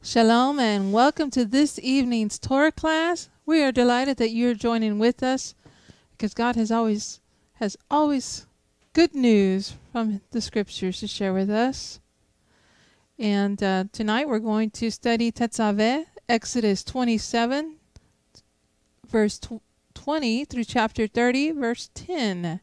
Shalom and welcome to this evening's Torah class. We are delighted that you're joining with us because God has always good news from the scriptures to share with us. And tonight we're going to study Tetzaveh, Exodus 27, verse 20 through chapter 30, verse 10.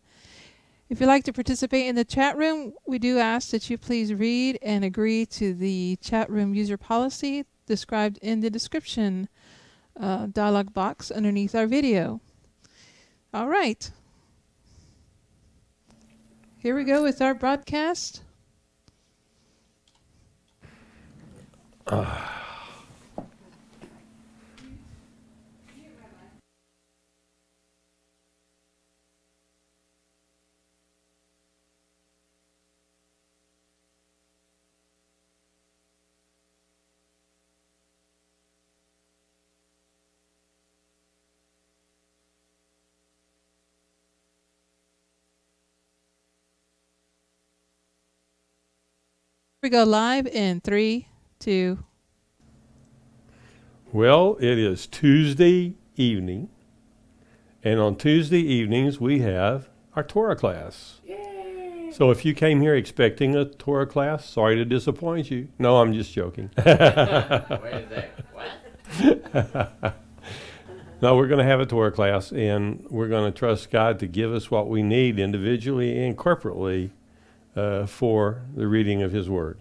If you'd like to participate in the chat room, we do ask that you please read and agree to the chat room user policy described in the description dialog box underneath our video. All right. Here we go with our broadcast. We go live in 3, 2. Well, it is Tuesday evening, and on Tuesday evenings we have our Torah class. Yay. So if you came here expecting a Torah class, sorry to disappoint you. No, I'm just joking. Wait a sec. What? No, we're going to have a Torah class, and we're going to trust God to give us what we need individually and corporately for the reading of His Word.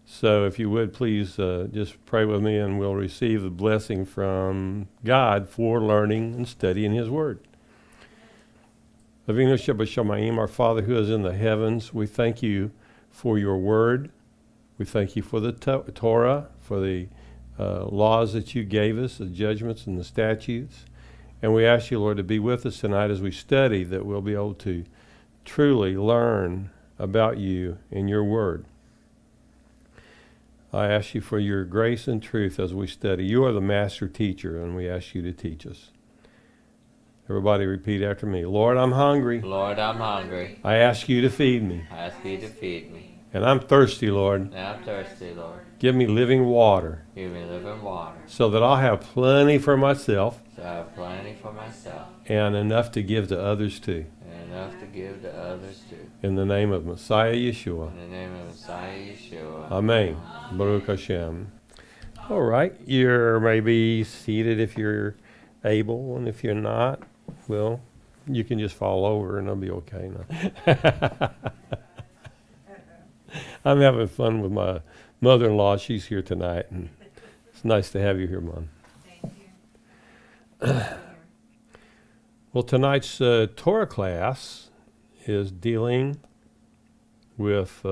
So if you would, please just pray with me and we'll receive the blessing from God for learning and studying His Word. Avinu Shabbat Shamayim, our Father who is in the heavens, we thank you for your Word. We thank you for the Torah, for the laws that you gave us, the judgments and the statutes. And we ask you, Lord, to be with us tonight as we study, that we'll be able to truly learn about you and your Word. I ask you for your grace and truth as we study. You are the master teacher, and we ask you to teach us. Everybody repeat after me. Lord, I'm hungry. Lord, I'm hungry. I ask you to feed me. I ask you to feed me. And I'm thirsty, Lord. And I'm thirsty, Lord. Give me living water Give me living water, so that I'll have plenty for myself so I have plenty for myself, and enough to give to others too. and enough to give to others too. In the name of Messiah Yeshua. In the name of Messiah Yeshua. Amen. Baruch Hashem. All right. You may be seated if you're able, and if you're not, well, you can just fall over and it'll be okay now. I'm having fun with my mother-in-law. She's here tonight, and it's nice to have you here, Mom. Thank you. Well, tonight's Torah class is dealing with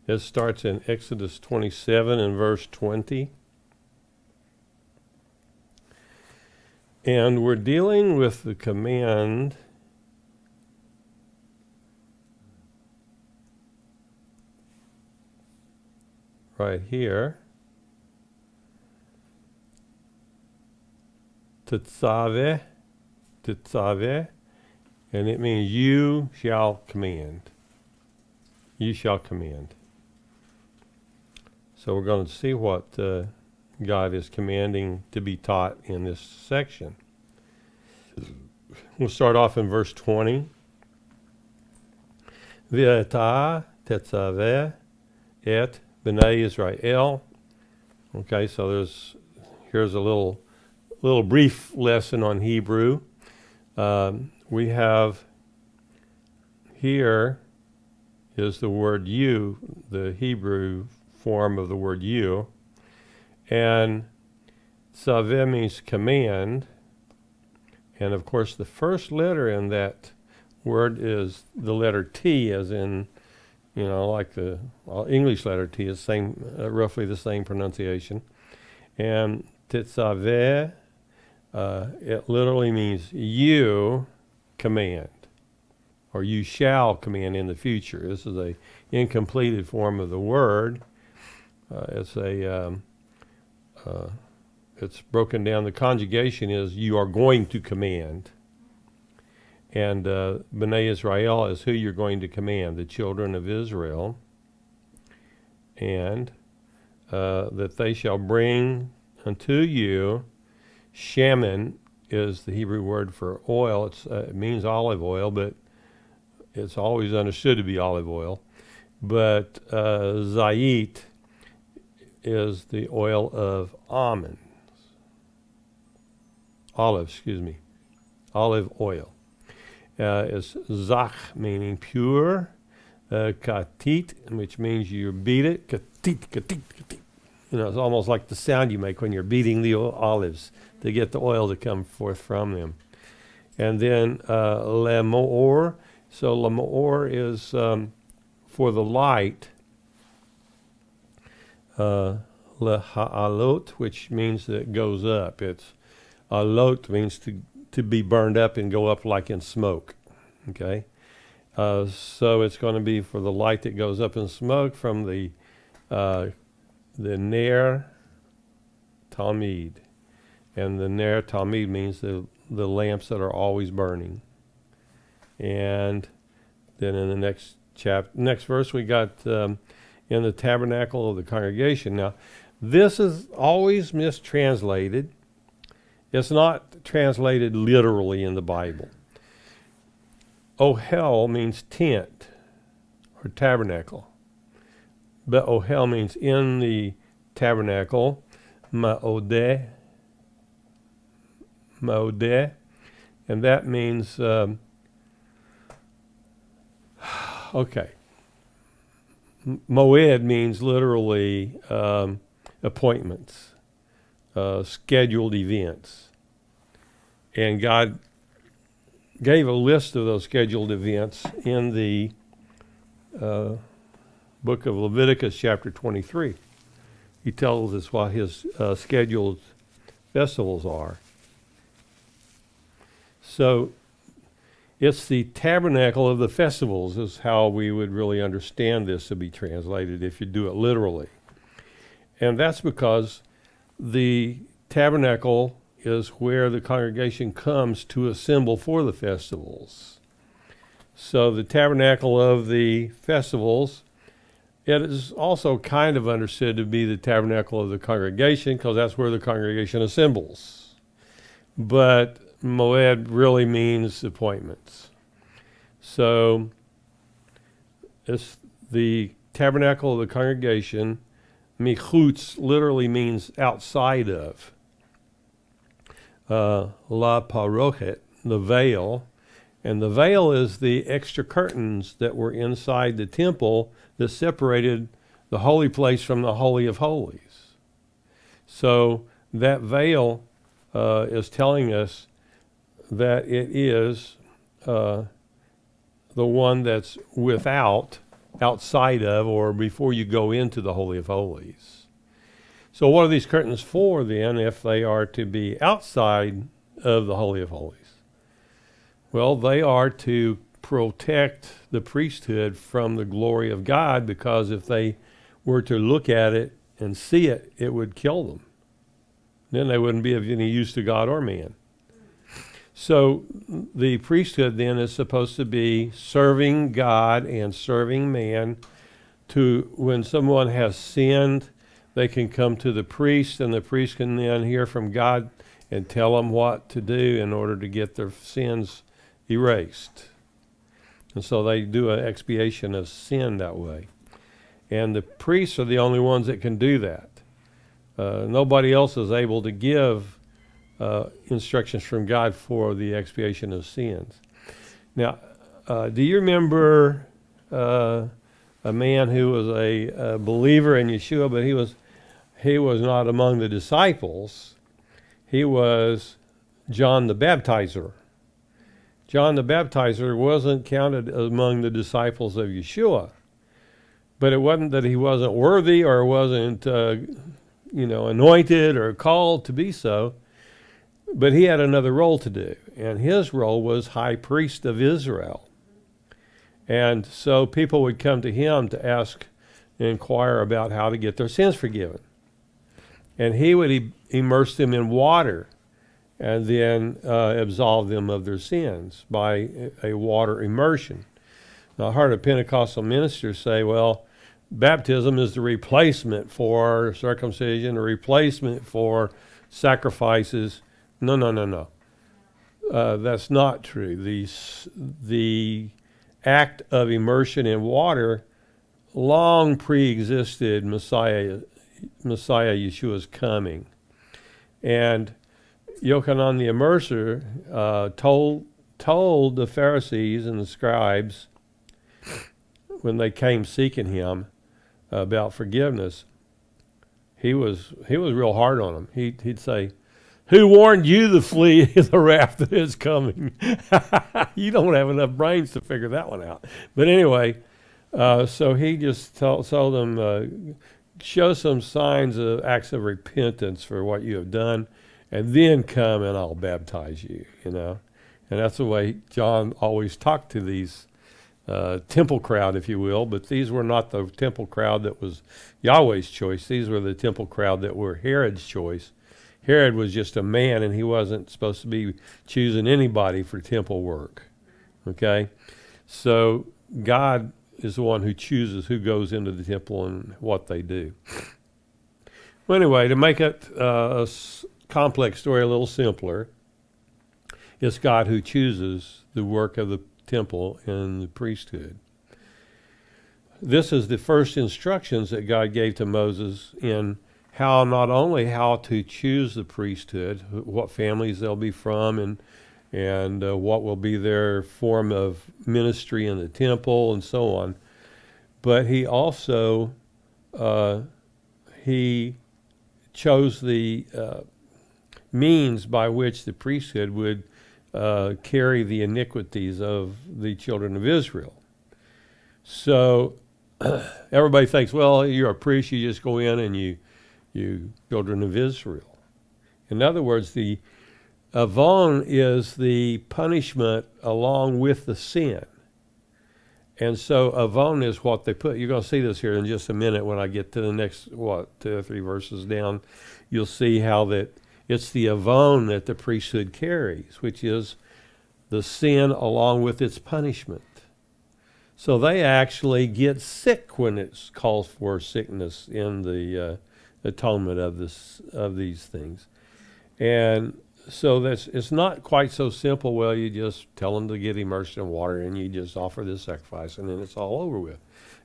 it starts in Exodus 27 and verse 20. And we're dealing with the command right here. Tetzaveh, Tetzaveh, and it means you shall command. You shall command. So we're going to see what God is commanding to be taught in this section. We'll start off in verse 20. V'ata tetzaveh et b'nai Israel. Okay, so here's a little brief lesson on Hebrew. We have here is the word you, the Hebrew form of the word you. And tzaveh means command. And of course, the first letter in that word is the letter T, as in, like the English letter T is roughly the same pronunciation. And tetzaveh, it literally means you command, or you shall command in the future. This is a incompleted form of the word. It's a it's broken down. The conjugation is you are going to command. And B'nai Israel is who you're going to command, the children of Israel. And that they shall bring unto you, shaman is the Hebrew word for oil. It means olive oil, but it's always understood to be olive oil. But zayit is the oil of almonds. Olive oil. Is zach, meaning pure. Katit, which means you beat it. Katit, katit, katit. You know, it's almost like the sound you make when you're beating the olives to get the oil to come forth from them. And then lemoor. So lemoor is for the light. Leha'alot, which means that it goes up. It's alot means to be burned up and go up like in smoke. Okay? So it's going to be for the light that goes up in smoke from the Ner Talmid. And the Ner Talmid means the lamps that are always burning. And then in the next verse we got in the tabernacle of the congregation. Now, this is always mistranslated. It's not translated literally in the Bible. Ohel means tent or tabernacle. But ohel means in the tabernacle. Ma'odeh. And that means, okay. Moed means literally appointments, scheduled events. And God gave a list of those scheduled events in the book of Leviticus chapter 23. He tells us what his scheduled festivals are. So it's the tabernacle of the festivals is how we would really understand this to be translated if you do it literally. And that's because the tabernacle is where the congregation comes to assemble for the festivals. So the tabernacle of the festivals, it is also kind of understood to be the tabernacle of the congregation because that's where the congregation assembles. But Moed really means appointments. So it's the tabernacle of the congregation. Michutz literally means outside of. La parochet, the veil. And the veil is the extra curtains that were inside the temple that separated the holy place from the Holy of Holies. So that veil is telling us that it is the one that's outside of, or before you go into the Holy of Holies. So what are these curtains for then if they are to be outside of the Holy of Holies? Well, they are to protect the priesthood from the glory of God, because if they were to look at it and see it, it would kill them. Then they wouldn't be of any use to God or man. So the priesthood then is supposed to be serving God and serving man. To when someone has sinned, they can come to the priest, and the priest can then hear from God and tell them what to do in order to get their sins erased. And so they do an expiation of sin that way. And the priests are the only ones that can do that. Nobody else is able to give instructions from God for the expiation of sins. Now, do you remember a man who was a believer in Yeshua, but he was not among the disciples? He was John the Baptizer. John the Baptizer wasn't counted among the disciples of Yeshua, but it wasn't that he wasn't worthy or wasn't, anointed or called to be so. But he had another role to do, and his role was high priest of Israel. And so people would come to him to ask and inquire about how to get their sins forgiven. and he would immerse them in water and then absolve them of their sins by a water immersion. Now, I heard a Pentecostal minister say, well, baptism is the replacement for circumcision, a replacement for sacrifices. No, no, no, no. That's not true. The act of immersion in water long pre-existed Messiah Yeshua's coming. And Yochanan the Immerser told the Pharisees and the scribes when they came seeking him about forgiveness, he was real hard on them. He'd say, "Who warned you to flee the wrath that is coming?" You don't have enough brains to figure that one out. But anyway, so he just told them, show some signs of acts of repentance for what you have done, and then come and I'll baptize you, you know. And that's the way John always talked to these temple crowd, if you will, but these were not the temple crowd that was Yahweh's choice. These were the temple crowd that were Herod's choice. Herod was just a man, and he wasn't supposed to be choosing anybody for temple work, okay? So God is the one who chooses who goes into the temple and what they do. Well, anyway, to make it a complex story a little simpler, it's God who chooses the work of the temple and the priesthood. This is the first instructions that God gave to Moses in how, not only how to choose the priesthood, what families they'll be from, and what will be their form of ministry in the temple and so on, but he also he chose the means by which the priesthood would carry the iniquities of the children of Israel. So everybody thinks, well, you're a priest, you just go in and you children of Israel. In other words, the avon is the punishment along with the sin. And so avon is what they put. You're going to see this here in just a minute when I get to the next, 2 or 3 verses down. You'll see how that it's the avon that the priesthood carries, which is the sin along with its punishment. So they actually get sick when it calls for sickness in the atonement of these things. And so it's not quite so simple. Well, you just tell them to get immersed in water and you just offer this sacrifice and then it's all over with.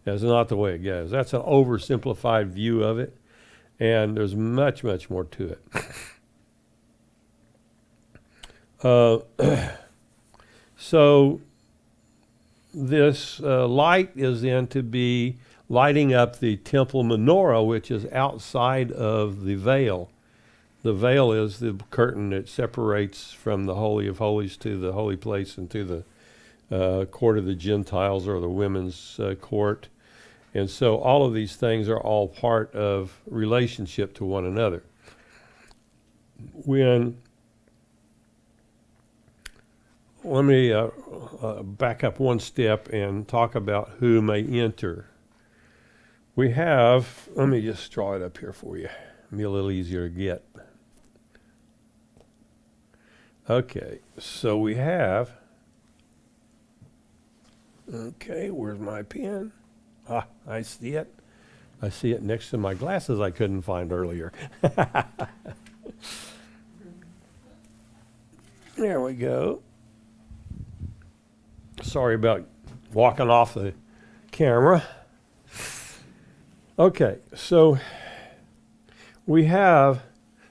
That's not the way it goes. That's an oversimplified view of it, and there's much, much more to it. So this light is then to be lighting up the temple menorah, which is outside of the veil. The veil is the curtain that separates from the Holy of Holies to the holy place and to the court of the Gentiles, or the women's court. And so all of these things are all part of relationship to one another. Let me back up one step and talk about who may enter. We have, let me just draw it up here for you. It'll be a little easier to get. Okay, so we have, okay, where's my pen? Ah, I see it. I see it next to my glasses I couldn't find earlier. There we go. Sorry about walking off the camera. Okay, so we have,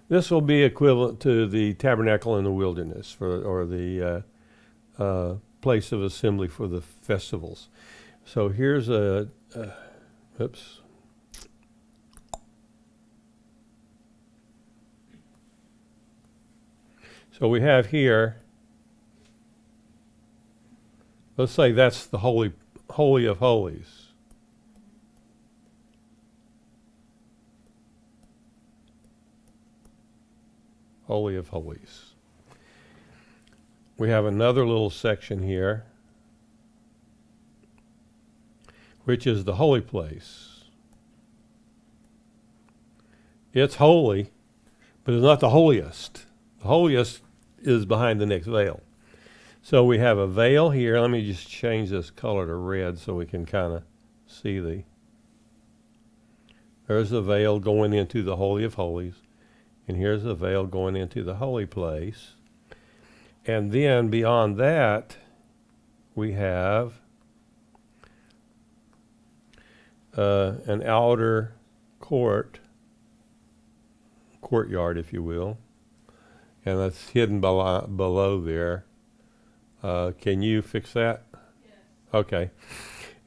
this will be equivalent to the tabernacle in the wilderness, or the place of assembly for the festivals. So here's oops. So we have here, let's say that's the Holy of Holies. Holy of Holies. We have another little section here, which is the holy place. It's holy, but it's not the holiest. The holiest is behind the next veil. So we have a veil here. Let me just change this color to red so we can kind of see there's the veil going into the Holy of Holies. And here's the veil going into the holy place. And then beyond that, we have an outer courtyard, if you will. And that's hidden below there. Can you fix that? Yes. Okay.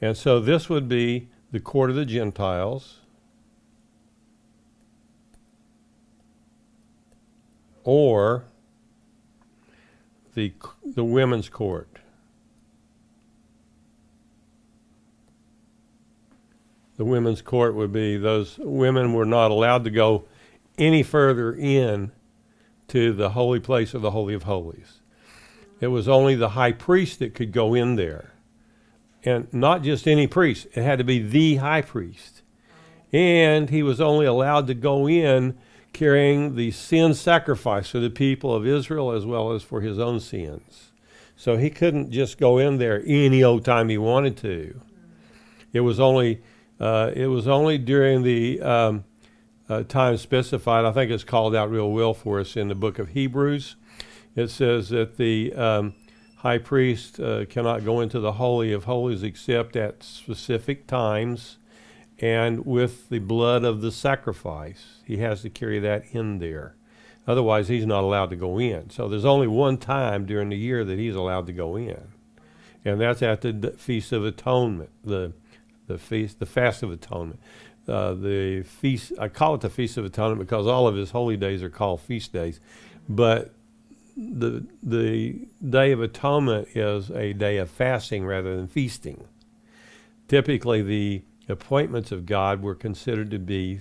And so this would be the court of the Gentiles, or the women's court. The women's court would be those women were not allowed to go any further in to the holy place of the Holy of Holies. It was only the high priest that could go in there. And not just any priest. It had to be the high priest. And he was only allowed to go in carrying the sin sacrifice for the people of Israel as well as for his own sins. So he couldn't just go in there any old time he wanted to. It was only during the time specified. I think it's called out real well for us in the book of Hebrews. It says that the high priest cannot go into the Holy of Holies except at specific times and with the blood of the sacrifice. He has to carry that in there. Otherwise, he's not allowed to go in. So there's only one time during the year that he's allowed to go in. And that's at the Feast of Atonement, the Fast of Atonement. The feast, I call it the Feast of Atonement because all of his holy days are called feast days. But the Day of Atonement is a day of fasting rather than feasting. Typically, the appointments of God were considered to be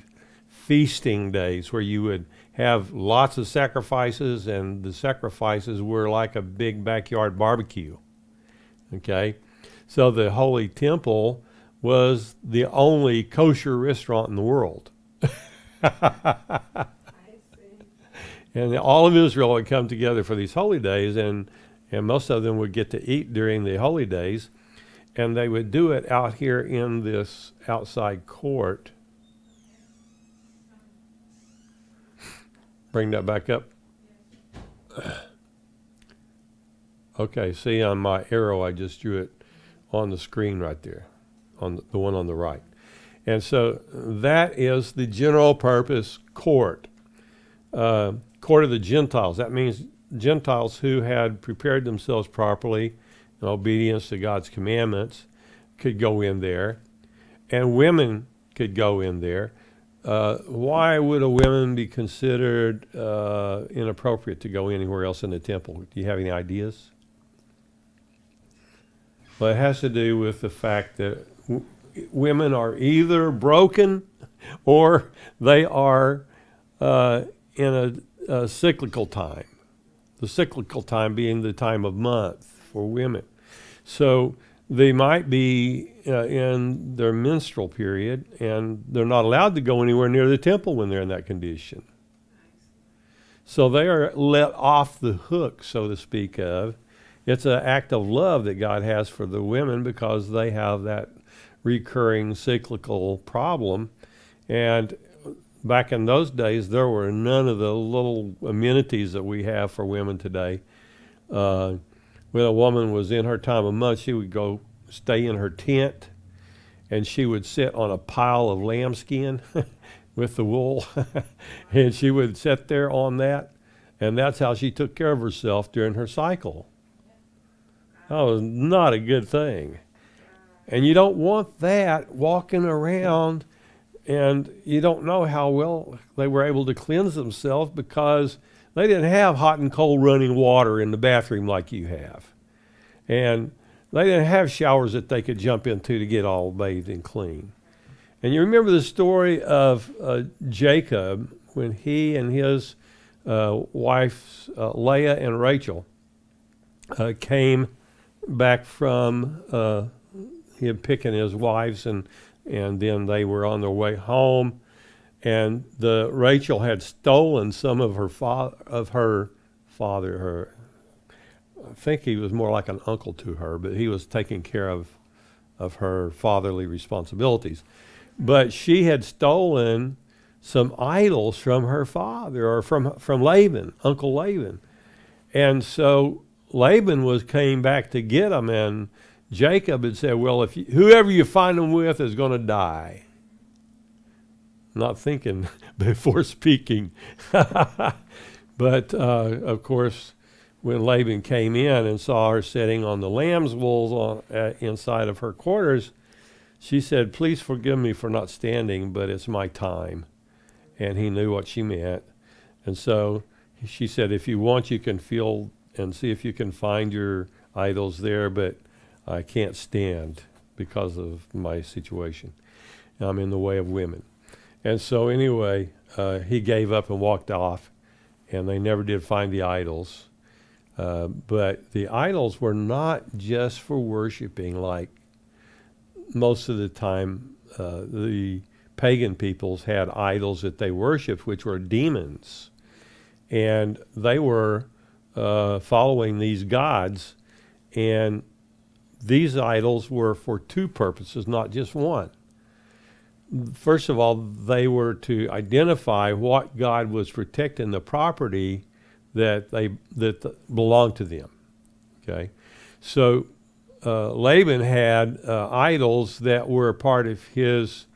feasting days where you would have lots of sacrifices, and the sacrifices were like a big backyard barbecue. Okay? So the Holy Temple was the only kosher restaurant in the world. And all of Israel would come together for these holy days, and most of them would get to eat during the holy days, and they would do it out here in this outside court. Bring that back up. Okay, see on my arrow, I just drew it on the screen right there, on the one on the right. And so that is the general purpose court. Court of the Gentiles. That means Gentiles who had prepared themselves properly in obedience to God's commandments could go in there, and women could go in there. Why would a woman be considered inappropriate to go anywhere else in the temple? Do you have any ideas? Well, it has to do with the fact that women are either broken or they are in a cyclical time. The cyclical time being the time of month for women. So they might be in their menstrual period, and they're not allowed to go anywhere near the temple when they're in that condition. So they are let off the hook, so to speak of. It's an act of love that God has for the women because they have that recurring cyclical problem. And back in those days, there were none of the little amenities that we have for women today. When a woman was in her time of month, she would go stay in her tent, and she would sit on a pile of lambskin with the wool, and she would sit there on that, and that's how she took care of herself during her cycle. That was not a good thing. And you don't want that walking around, and you don't know how well they were able to cleanse themselves because they didn't have hot and cold running water in the bathroom like you have. And they didn't have showers that they could jump into to get all bathed and clean. And you remember the story of Jacob when he and his wives, Leah and Rachel, came back from him picking his wives, and then they were on their way home. And Rachel had stolen some of her father. I think he was more like an uncle to her, but he was taking care of her fatherly responsibilities. But she had stolen some idols from her father, or from Laban, Uncle Laban. And so Laban came back to get them, and Jacob had said, well, whoever you find them with is going to die. Not thinking before speaking. But, of course, when Laban came in and saw her sitting on the lamb's wool inside of her quarters, she said, please forgive me for not standing, but it's my time. And he knew what she meant. And so she said, if you want, you can feel and see if you can find your idols there, but I can't stand because of my situation. I'm in the way of women. And so anyway, he gave up and walked off, and they never did find the idols. But the idols were not just for worshiping, like most of the time the pagan peoples had idols that they worshipped, which were demons. And they were following these gods, and these idols were for two purposes, not just one. First of all, they were to identify what God was protecting, the property that belonged to them. Okay, so Laban had idols that were part of his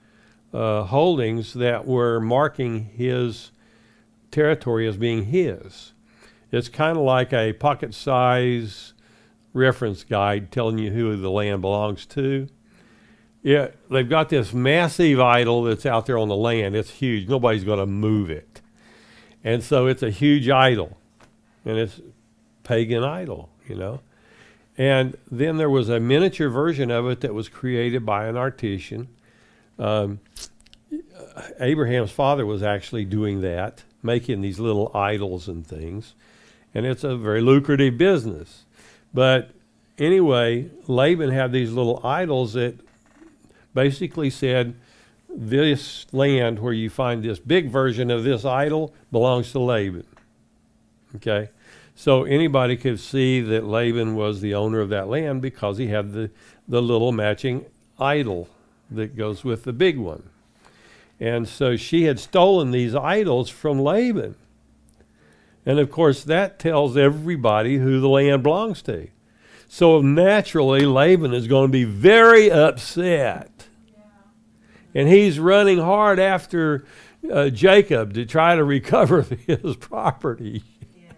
holdings that were marking his territory as being his. It's kind of like a pocket-size reference guide telling you who the land belongs to. Yeah, they've got this massive idol that's out there on the land. It's huge. Nobody's going to move it. And so it's a huge idol. And it's pagan idol, you know. And then there was a miniature version of it that was created by an artisan. Abraham's father was actually doing that, making these little idols and things. And it's a very lucrative business. But anyway, Laban had these little idols that basically said, this land where you find this big version of this idol belongs to Laban. Okay? So anybody could see that Laban was the owner of that land because he had the little matching idol that goes with the big one. And so she had stolen these idols from Laban. And of course that tells everybody who the land belongs to. So naturally Laban is going to be very upset. And he's running hard after Jacob to try to recover his property. Yes.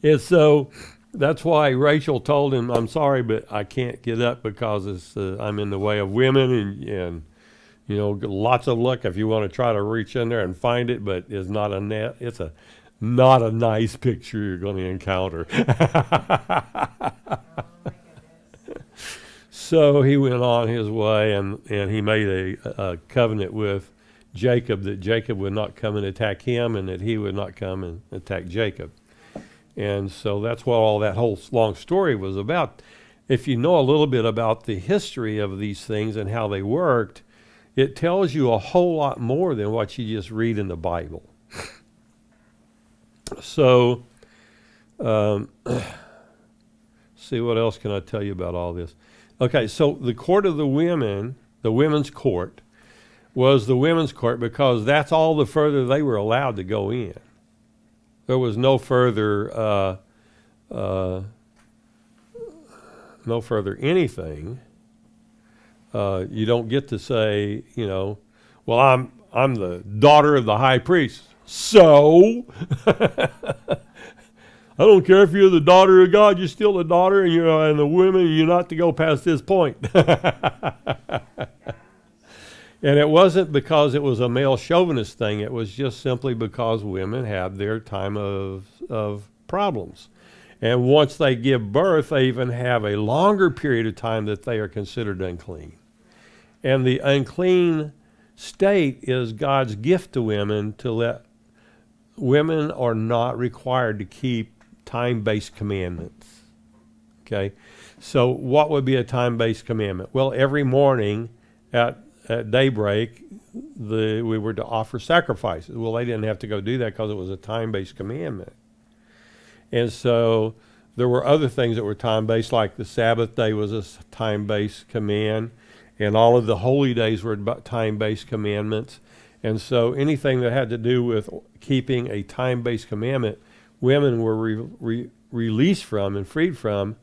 And so that's why Rachel told him, I'm sorry, but I can't get up because I'm in the way of women. And you know, lots of luck if you want to try to reach in there and find it, but it's not not a nice picture you're going to encounter. So he went on his way, and he made a covenant with Jacob that Jacob would not come and attack him, and that he would not come and attack Jacob. And so that's what all that whole long story was about. If you know a little bit about the history of these things and how they worked, it tells you a whole lot more than what you just read in the Bible. So, see, what else can I tell you about all this? Okay, so the court of the women, the women's court, was the women's court because that's all the further they were allowed to go in. There was no further anything. You don't get to say, you know, well, I'm the daughter of the high priest, so I don't care if you're the daughter of God, you're still the daughter, and and the women, you're not to go past this point. And it wasn't because it was a male chauvinist thing. It was just simply because women have their time of problems. And once they give birth, they even have a longer period of time that they are considered unclean. And the unclean state is God's gift to women to let women are not required to keep time-based commandments. Okay? So what would be a time-based commandment? Well, every morning at daybreak, we were to offer sacrifices. Well, they didn't have to go do that because it was a time-based commandment. And so there were other things that were time-based, like the Sabbath day was a time-based command, and all of the holy days were time-based commandments. And so anything that had to do with keeping a time-based commandment, women were released from and freed from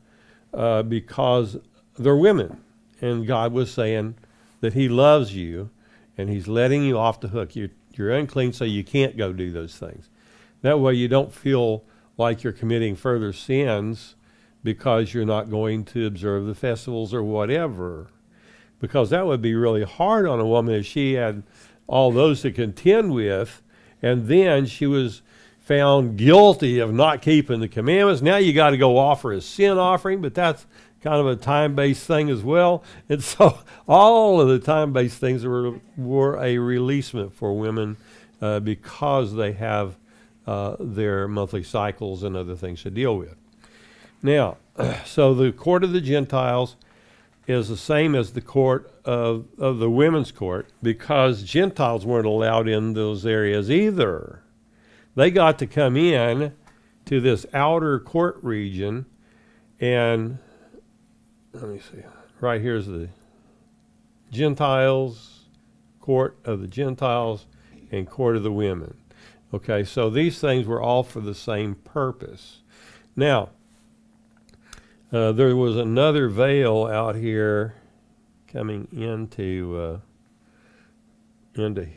because they're women. And God was saying that he loves you, and he's letting you off the hook. You're unclean, so you can't go do those things. That way you don't feel like you're committing further sins because you're not going to observe the festivals or whatever. Because that would be really hard on a woman if she had all those to contend with, and then she was found guilty of not keeping the commandments. Now you got to go offer a sin offering, but that's kind of a time-based thing as well. And so all of the time-based things were a releasement for women because they have their monthly cycles and other things to deal with. Now, so the court of the Gentiles is the same as the court of the women's court, because Gentiles weren't allowed in those areas either. They got to come in to this outer court region, and let me see, right here's the Gentiles, court of the Gentiles, and court of the women. Okay, so these things were all for the same purpose. Now, there was another veil out here coming into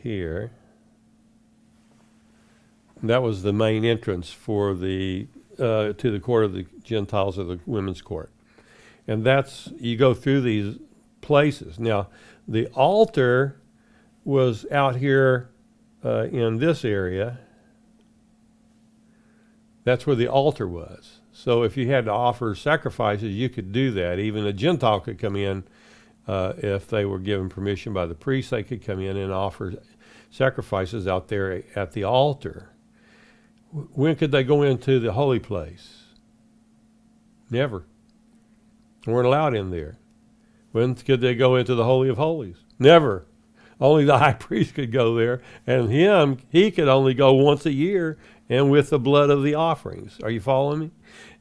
here. That was the main entrance for the to the court of the Gentiles, or the women's court. And that's, you go through these places. Now, the altar was out here in this area. That's where the altar was. So if you had to offer sacrifices, you could do that. Even a Gentile could come in if they were given permission by the priest. They could come in and offer sacrifices out there at the altar. When could they go into the holy place? Never. They weren't allowed in there. When could they go into the Holy of Holies? Never. Only the high priest could go there, and he could only go once a year, and with the blood of the offerings. Are you following me?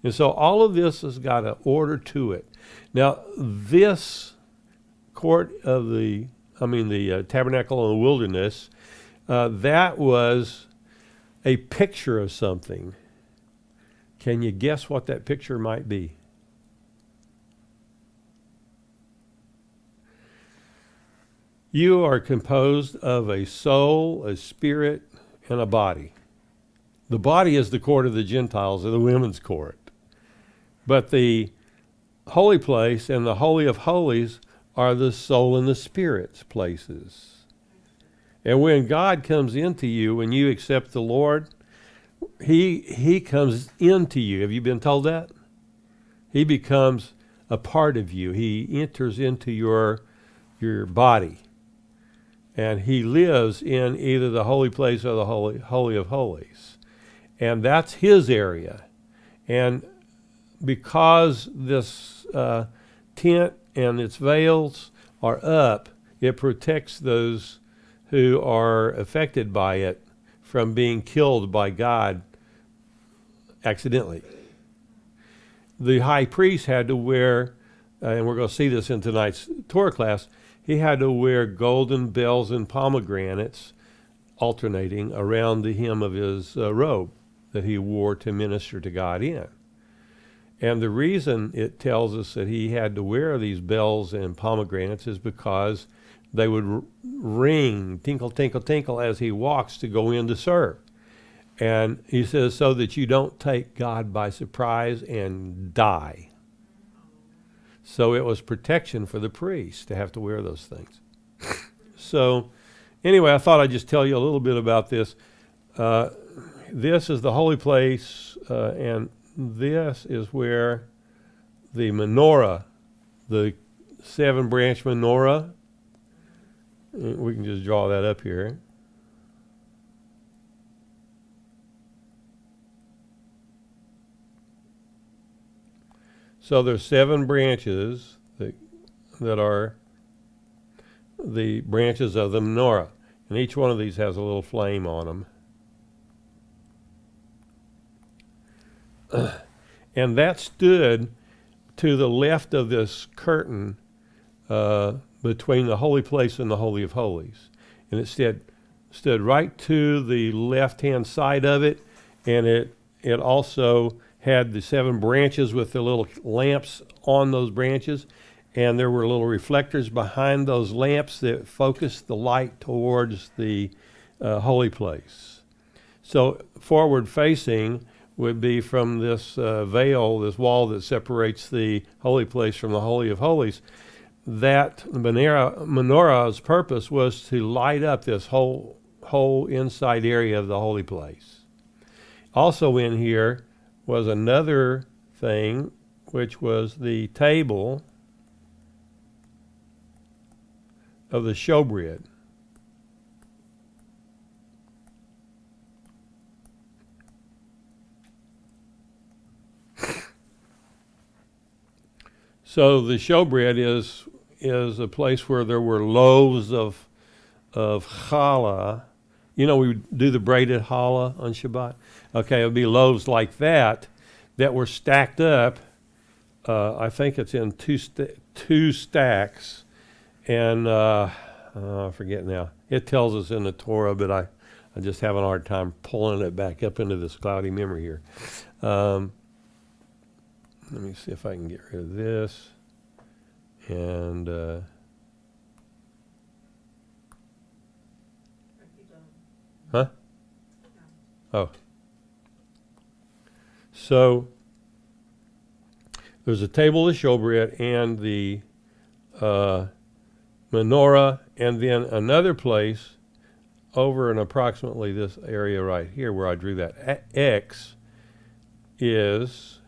And so all of this has got an order to it. Now, this court of the tabernacle in the wilderness, that was a picture of something. Can you guess what that picture might be? You are composed of a soul, a spirit, and a body. The body is the court of the Gentiles, or the women's court. But the holy place and the Holy of Holies are the soul and the spirit's places. And when God comes into you, when you accept the Lord, He comes into you. Have you been told that? He becomes a part of you. He enters into your body. And He lives in either the holy place or the Holy of Holies. And that's His area. And because this tent and its veils are up, it protects those who are affected by it from being killed by God accidentally. The high priest had to wear, and we're going to see this in tonight's Torah class, he had to wear golden bells and pomegranates alternating around the hem of his robe that he wore to minister to God in. And the reason it tells us that he had to wear these bells and pomegranates is because they would ring, tinkle, tinkle, tinkle, as he walks to go in to serve. And he says, so that you don't take God by surprise and die. So it was protection for the priest to have to wear those things. So anyway, I thought I'd just tell you a little bit about this. This is the holy place, and this is where the menorah, the 7-branch menorah, we can just draw that up here. So there's 7 branches that are the branches of the menorah. And each one of these has a little flame on them. And that stood to the left of this curtain between the holy place and the Holy of Holies. And it stood right to the left-hand side of it, and it also had the 7 branches with the little lamps on those branches, and there were little reflectors behind those lamps that focused the light towards the holy place. So forward-facing would be from this veil, this wall that separates the holy place from the Holy of Holies. That menorah's purpose was to light up this whole inside area of the holy place. Also in here was another thing, which was the table of the showbread. So the showbread is a place where there were loaves of challah. You know, we do the braided challah on Shabbat. Okay, it would be loaves like that were stacked up. I think it's in two stacks, and I forget now. It tells us in the Torah, but I just have a hard time pulling it back up into this cloudy memory here. Let me see if I can get rid of this. And huh? Oh. So there's a table of showbread and the menorah, and then another place over in approximately this area right here where I drew that X is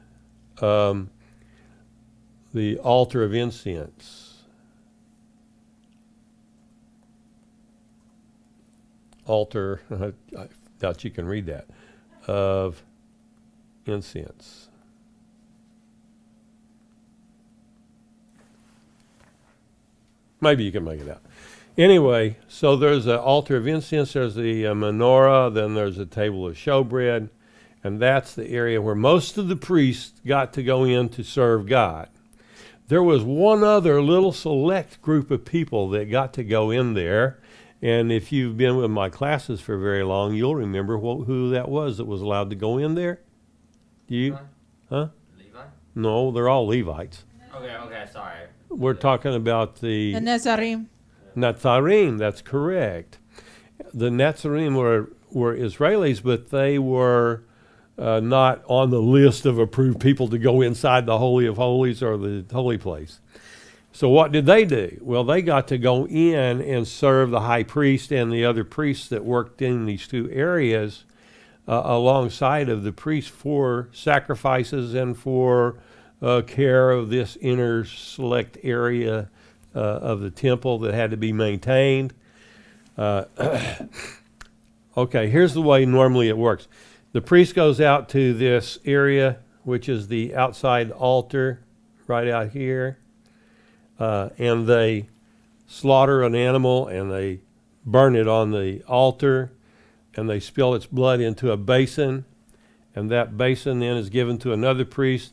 the altar of incense. Altar, I doubt you can read that, of incense. Maybe you can make it out. Anyway, so there's an altar of incense, there's the menorah, then there's a table of showbread, and that's the area where most of the priests got to go in to serve God. There was one other little select group of people that got to go in there, and if you've been with my classes for very long, you'll remember who that was allowed to go in there. Do you? Huh? Levi? No, they're all Levites. Okay, sorry. We're talking about the Nazarim. Nazarim, that's correct. The Nazarim were Israelis, but they were not on the list of approved people to go inside the Holy of Holies or the holy place. So what did they do? Well, they got to go in and serve the high priest and the other priests that worked in these two areas alongside of the priests for sacrifices and for care of this inner select area of the temple that had to be maintained. Okay, here's the way normally it works. The priest goes out to this area, which is the outside altar right out here, and they slaughter an animal and they burn it on the altar, and they spill its blood into a basin, and that basin then is given to another priest.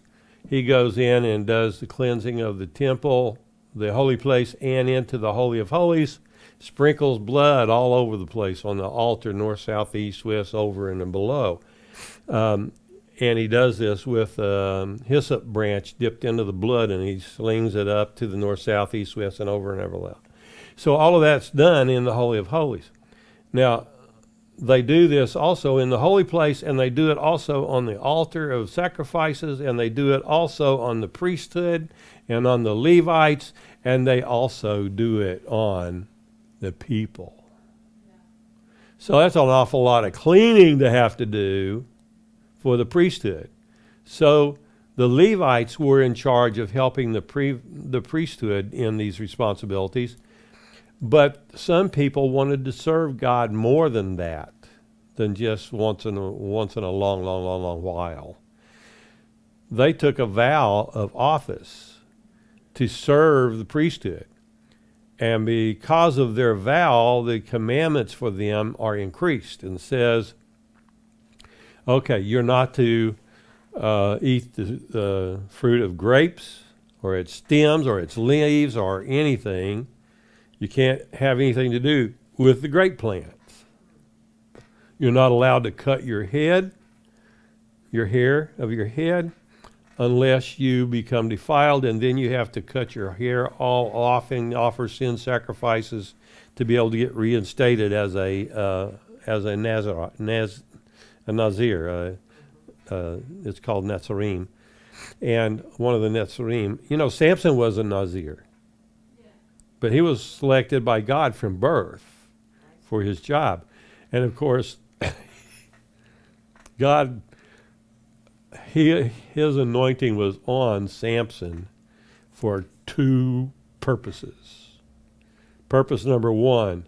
He goes in and does the cleansing of the temple, the holy place, and into the Holy of Holies, sprinkles blood all over the place on the altar, north, south, east, west, over and below. And he does this with a hyssop branch dipped into the blood, and he slings it up to the north, south, east, west, and over and below. So all of that's done in the Holy of Holies. Now, they do this also in the holy place, and they do it also on the altar of sacrifices, and they do it also on the priesthood and on the Levites, and they also do it on the people. Yeah. So that's an awful lot of cleaning to have to do for the priesthood. So the Levites were in charge of helping the priesthood in these responsibilities, but some people wanted to serve God more than that, than just once in a long while. They took a vow of office to serve the priesthood. And because of their vow, the commandments for them are increased, and says, okay, you're not to eat the fruit of grapes, or its stems, or its leaves, or anything. You can't have anything to do with the grape plants. You're not allowed to cut your hair of your head, unless you become defiled, and then you have to cut your hair all off and offer sin sacrifices to be able to get reinstated as a Nazir. It's called Nazarene. And one of the Nazarene, Samson was a Nazir. But he was selected by God from birth for his job. And of course, God, his anointing was on Samson for two purposes. Purpose number one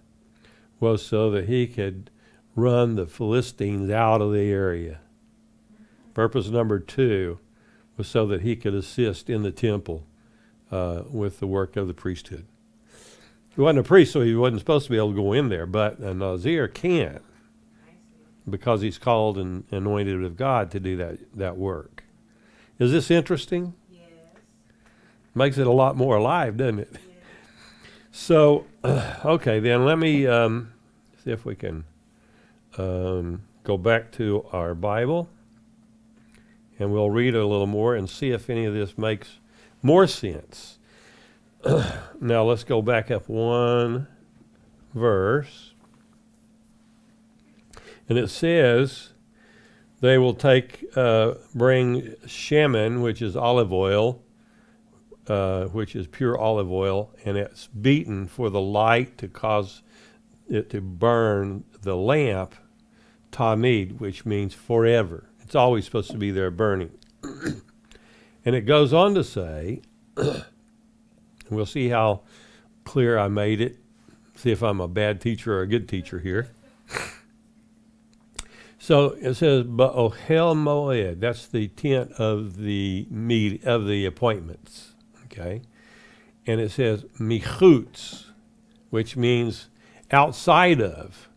was so that he could run the Philistines out of the area. Purpose number two was so that he could assist in the temple with the work of the priesthood. He wasn't a priest, so he wasn't supposed to be able to go in there, but a Nazir can, because he's called and anointed of God to do that work. Is this interesting? Yes. Makes it a lot more alive, doesn't it? Yes. So, okay, then let me see if we can go back to our Bible, and we'll read a little more and see if any of this makes more sense. Now let's go back up one verse. And it says, they will bring shemen, which is olive oil, which is pure olive oil, and it's beaten for the light to cause it to burn the lamp, tamid, which means forever. It's always supposed to be there burning. And it goes on to say, we'll see how clear I made it, see if I'm a bad teacher or a good teacher here. So it says, Ba'ohel Moed, that's the tent of the appointments, okay? And it says Michutz, which means outside of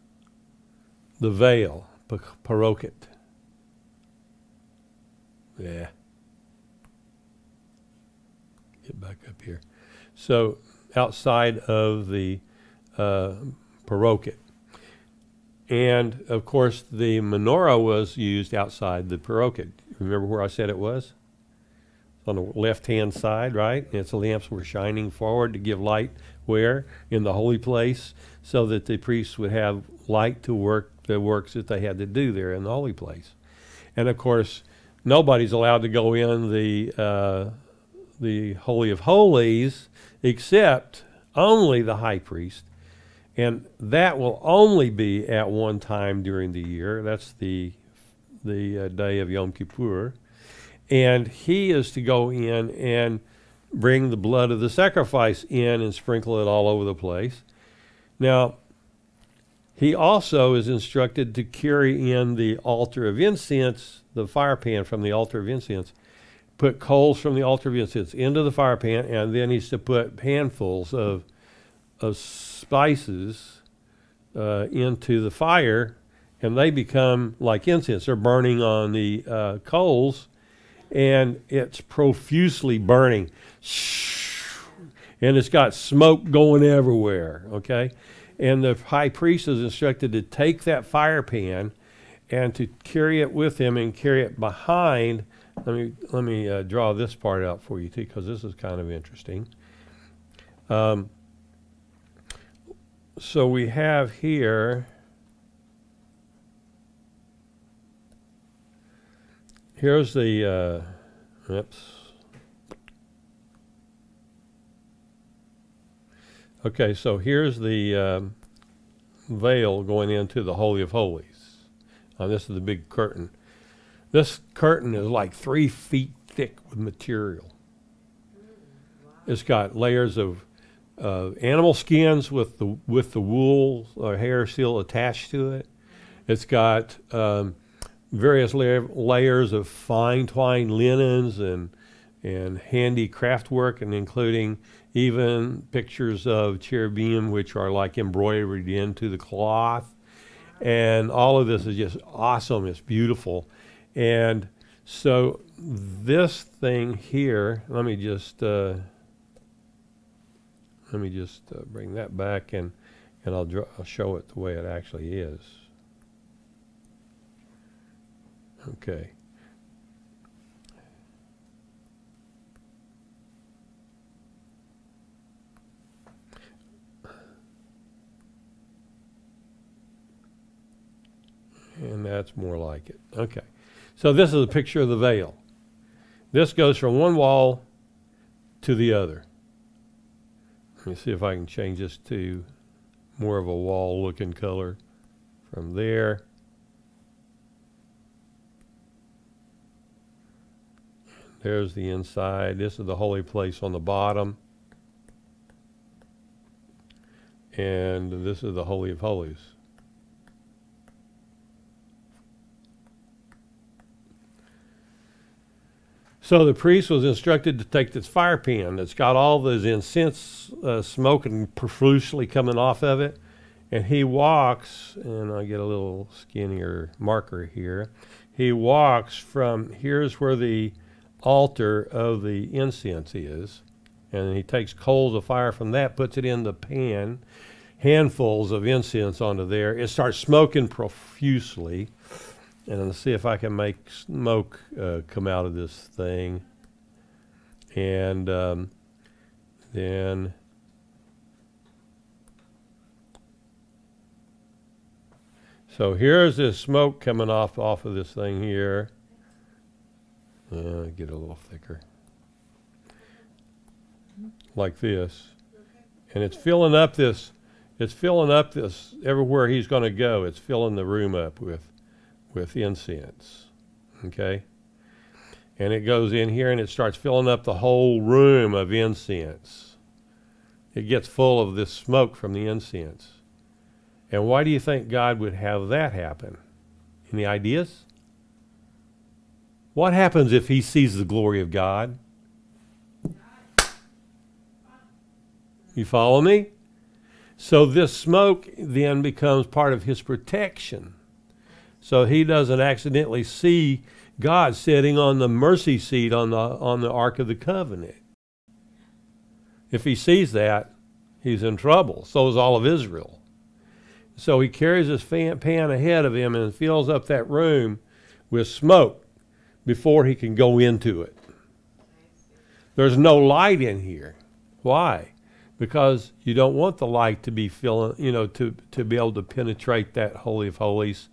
the veil, Paroket. Yeah. Get back up here. So outside of the Paroket. And, of course, the menorah was used outside the Paroket. Remember where I said it was? On the left-hand side, right? And its lamps were shining forward to give light where? In the holy place, so that the priests would have light to work the works that they had to do there in the holy place. And, of course, nobody's allowed to go in the Holy of Holies except only the high priest. And that will only be at one time during the year. That's the day of Yom Kippur. And he is to go in and bring the blood of the sacrifice in and sprinkle it all over the place. Now, he also is instructed to carry in the altar of incense, the fire pan from the altar of incense, put coals from the altar of incense into the fire pan, and then he's to put handfuls of spices into the fire, and they become like incense. They're burning on the coals, and it's profusely burning. And it's got smoke going everywhere, okay? And the high priest is instructed to take that fire pan and to carry it with him and carry it behind. Let me draw this part out for you too, because this is kind of interesting. So we have here, here's the, oops. Okay, so here's the veil going into the Holy of Holies. This is the big curtain. This curtain is like 3 feet thick with material. It's got layers of animal skins with the wool or hair still attached to it. It's got various layers of fine twined linens and and handy craft work, and including even pictures of cherubim, which are like embroidered into the cloth. And all of this is just awesome. It's beautiful. And so this thing here, let me just bring that back, and I'll show it the way it actually is. Okay. And that's more like it. Okay. So this is a picture of the veil. This goes from one wall to the other. Let me see if I can change this to more of a wall-looking color from there. There's the inside. This is the holy place on the bottom. And this is the Holy of Holies. So the priest was instructed to take this fire pan that's got all this incense smoking profusely coming off of it, and he walks, and I get a little skinnier marker here. He walks from, here's where the altar of the incense is, and he takes coals of fire from that, puts it in the pan, handfuls of incense onto there. It starts smoking profusely. And let's see if I can make smoke come out of this thing. And then so here's this smoke coming off of this thing here. Get a little thicker. Like this. And it's filling up this everywhere he's going to go. It's filling the room up with incense, okay? And it goes in here and it starts filling up the whole room of incense. It gets full of this smoke from the incense. And why do you think God would have that happen? Any ideas? What happens if he sees the glory of God? You follow me? So this smoke then becomes part of his protection. So he doesn't accidentally see God sitting on the mercy seat on the Ark of the Covenant. If he sees that, he's in trouble. So is all of Israel. So he carries his pan ahead of him and fills up that room with smoke before he can go into it. There's no light in here. Why? Because you don't want the light to be to be able to penetrate that Holy of Holies.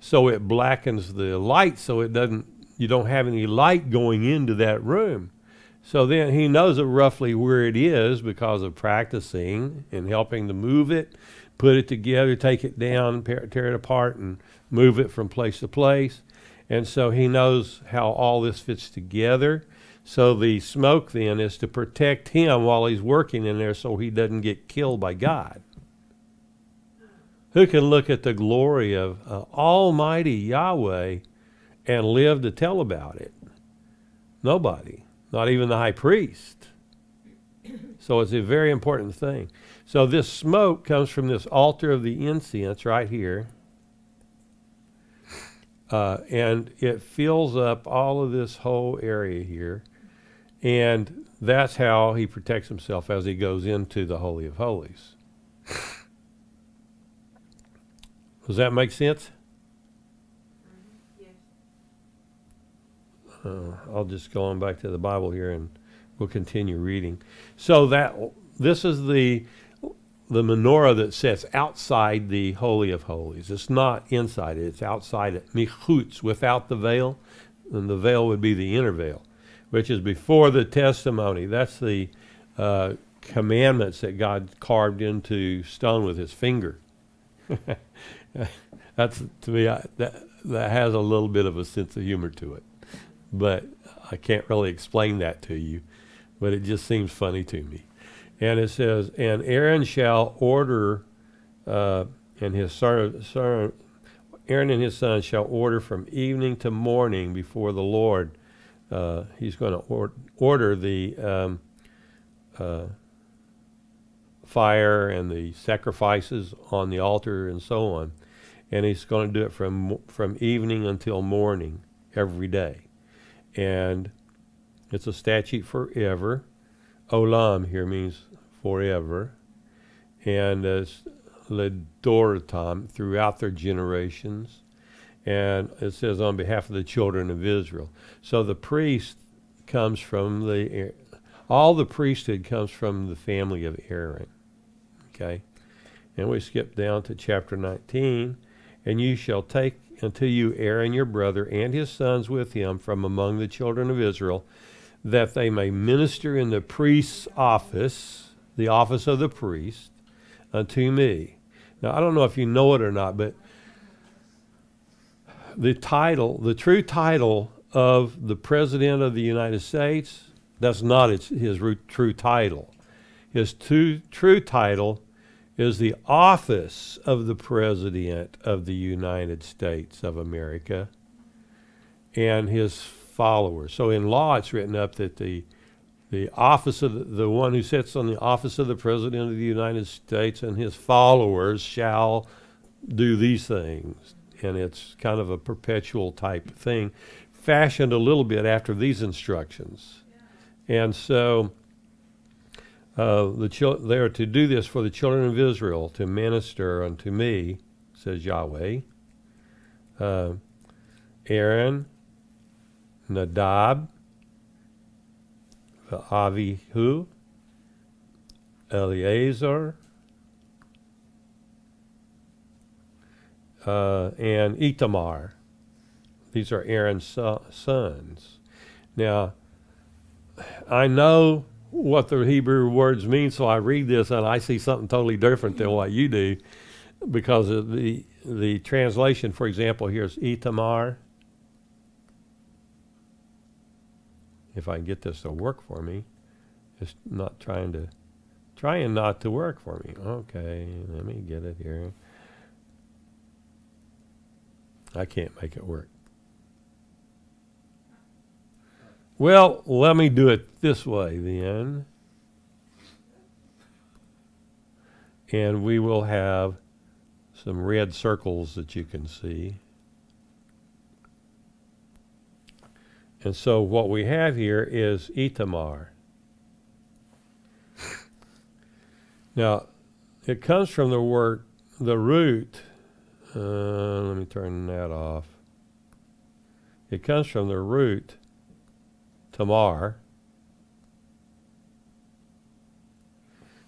So it blackens the light, so you don't have any light going into that room. So then he knows roughly where it is because of practicing and helping to move it, put it together, take it down, tear it apart, and move it from place to place. And so he knows how all this fits together. So the smoke then is to protect him while he's working in there so he doesn't get killed by God. Who can look at the glory of Almighty Yahweh and live to tell about it? Nobody, not even the high priest. So it's a very important thing. So this smoke comes from this altar of the incense right here. And it fills up all of this whole area here. And that's how he protects himself as he goes into the Holy of Holies. Does that make sense? Yes. I'll just go on back to the Bible here and we'll continue reading. So this is the menorah that sits outside the Holy of Holies. It's not inside it. It's outside it. Michutz, without the veil. And the veil would be the inner veil, which is before the testimony. That's the commandments that God carved into stone with his finger. That's, to me, that has a little bit of a sense of humor to it. But I can't really explain that to you. But it just seems funny to me. And it says, and Aaron shall order, Aaron and his son shall order from evening to morning before the Lord he's going to order the fire and the sacrifices on the altar and so on. And he's going to do it from evening until morning every day. And it's a statute forever. Olam here means forever. And it's ledoratam, throughout their generations. And it says on behalf of the children of Israel. So the priest comes from all the priesthood comes from the family of Aaron. Okay? And we skip down to chapter 19. And you shall take unto you Aaron your brother and his sons with him from among the children of Israel, that they may minister in the priest's office, the office of the priest, unto me. Now, I don't know if you know it or not, but the true title of the President of the United States, that's not his true title. His true title is the office of the President of the United States of America and his followers. So in law, it's written up that the office of the one who sits on the office of the President of the United States and his followers shall do these things. And it's kind of a perpetual type thing, fashioned a little bit after these instructions. And so they are to do this for the children of Israel, to minister unto me, says Yahweh. Aaron, Nadab, Avihu, Eleazar, and Itamar. These are Aaron's sons. Now, I know what the Hebrew words mean, so I read this and I see something totally different than what you do, because of the translation, for example, here is Itamar. If I can get this to work for me, it's not trying not to work for me. Okay, let me get it here. I can't make it work. Well, let me do it this way then. And we will have some red circles that you can see. And so what we have here is Itamar. Now, it comes from the root. Let me turn that off. It comes from the root Tamar.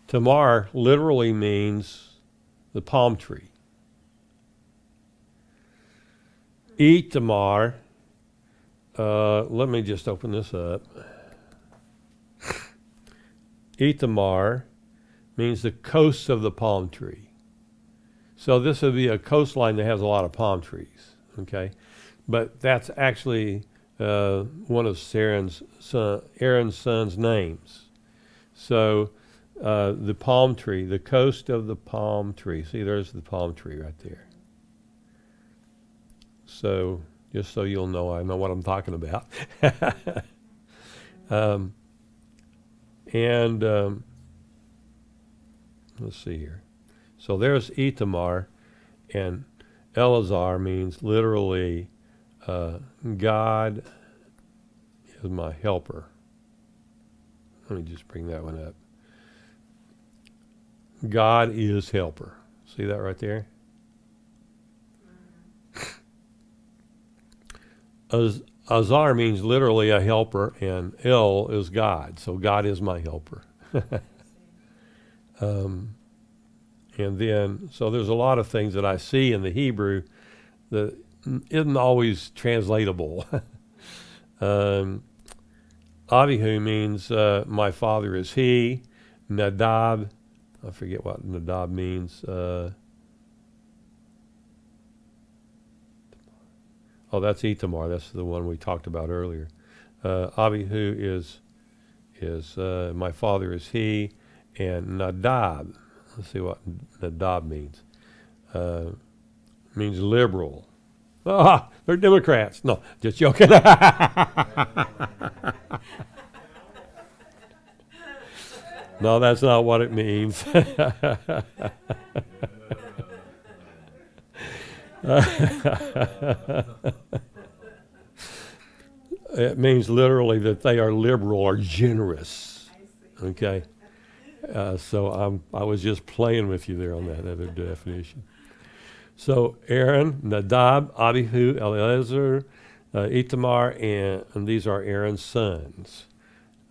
Tamar literally means the palm tree. Itamar, let me just open this up. Itamar means the coast of the palm tree. So this would be a coastline that has a lot of palm trees, okay? But that's actually one of Aaron's sons' names. So the palm tree, the coast of the palm tree. See, there's the palm tree right there. So just so you'll know, I know what I'm talking about. Let's see here. So there's Itamar, and Eleazar means literally God is my helper. Let me just bring that one up. God is helper. See that right there? Azar means literally a helper, and El is God. So God is my helper. And then, so there's a lot of things that I see in the Hebrew that isn't always translatable. Avihu means my father is he. Nadab, I forget what Nadab means. Oh, that's Itamar. That's the one we talked about earlier. Avihu is my father is he, and Nadab. Let's see what Nadab means. Means liberal. Ah, they're Democrats. No, just joking. No, that's not what it means. It means literally that they are liberal or generous. Okay? So I was just playing with you there on that other definition. So Aaron, Nadab, Abihu, Eleazar, Itamar, and these are Aaron's sons.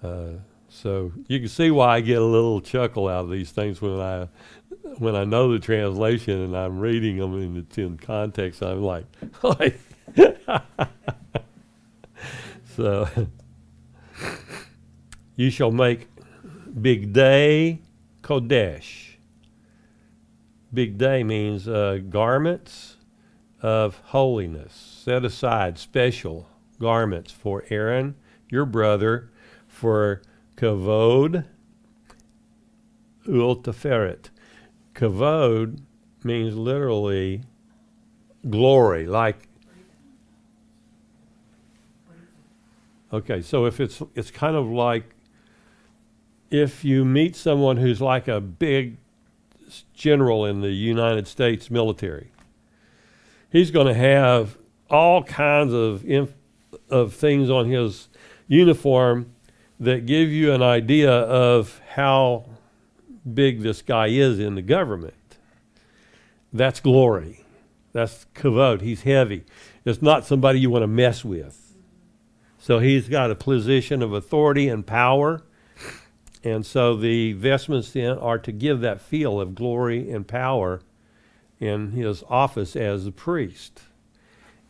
So you can see why I get a little chuckle out of these things when I know the translation and I'm reading them in context. I'm like so you shall make Big Day Kodesh. Big Day means garments of holiness, set aside special garments for Aaron, your brother, for kavod ul teferet. Kavod means literally glory, like. Okay, so if it's kind of like if you meet someone who's like a big general in the United States military, he's going to have all kinds of things on his uniform that give you an idea of how big this guy is in the government. That's glory. That's kavod. He's heavy. It's not somebody you want to mess with. So he's got a position of authority and power. And so the vestments then are to give that feel of glory and power in his office as a priest.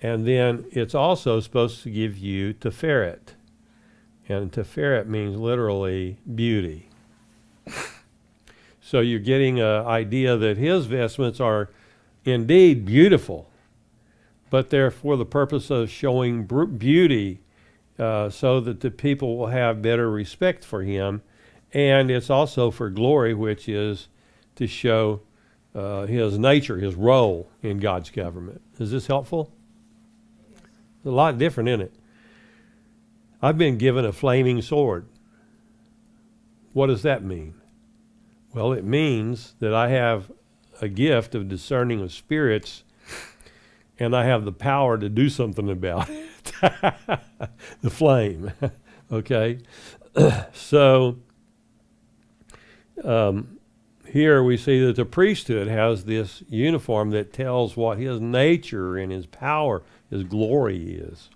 And then it's also supposed to give you teferet. And teferet means literally beauty. So you're getting an idea that his vestments are indeed beautiful, but they're for the purpose of showing beauty so that the people will have better respect for him. And it's also for glory, which is to show his nature, his role in God's government. Is this helpful? There's a lot different in it. I've been given a flaming sword. What does that mean? Well, it means that I have a gift of discerning of spirits, and I have the power to do something about it. The flame. Okay? So here we see that the priesthood has this uniform that tells what his nature and his power, his glory is.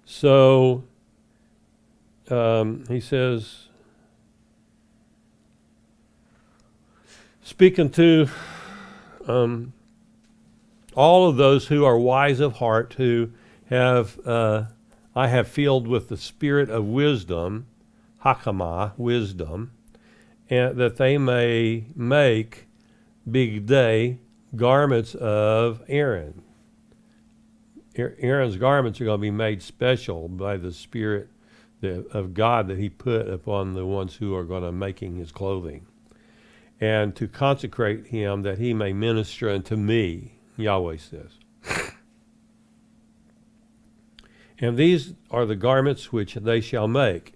So he says, speaking to all of those who are wise of heart, who have I have filled with the spirit of wisdom, hakamah, wisdom, and that they may make big day garments of Aaron. Aaron's garments are going to be made special by the Spirit of God that he put upon the ones who are going to making his clothing. And to consecrate him that he may minister unto me, Yahweh says. And these are the garments which they shall make: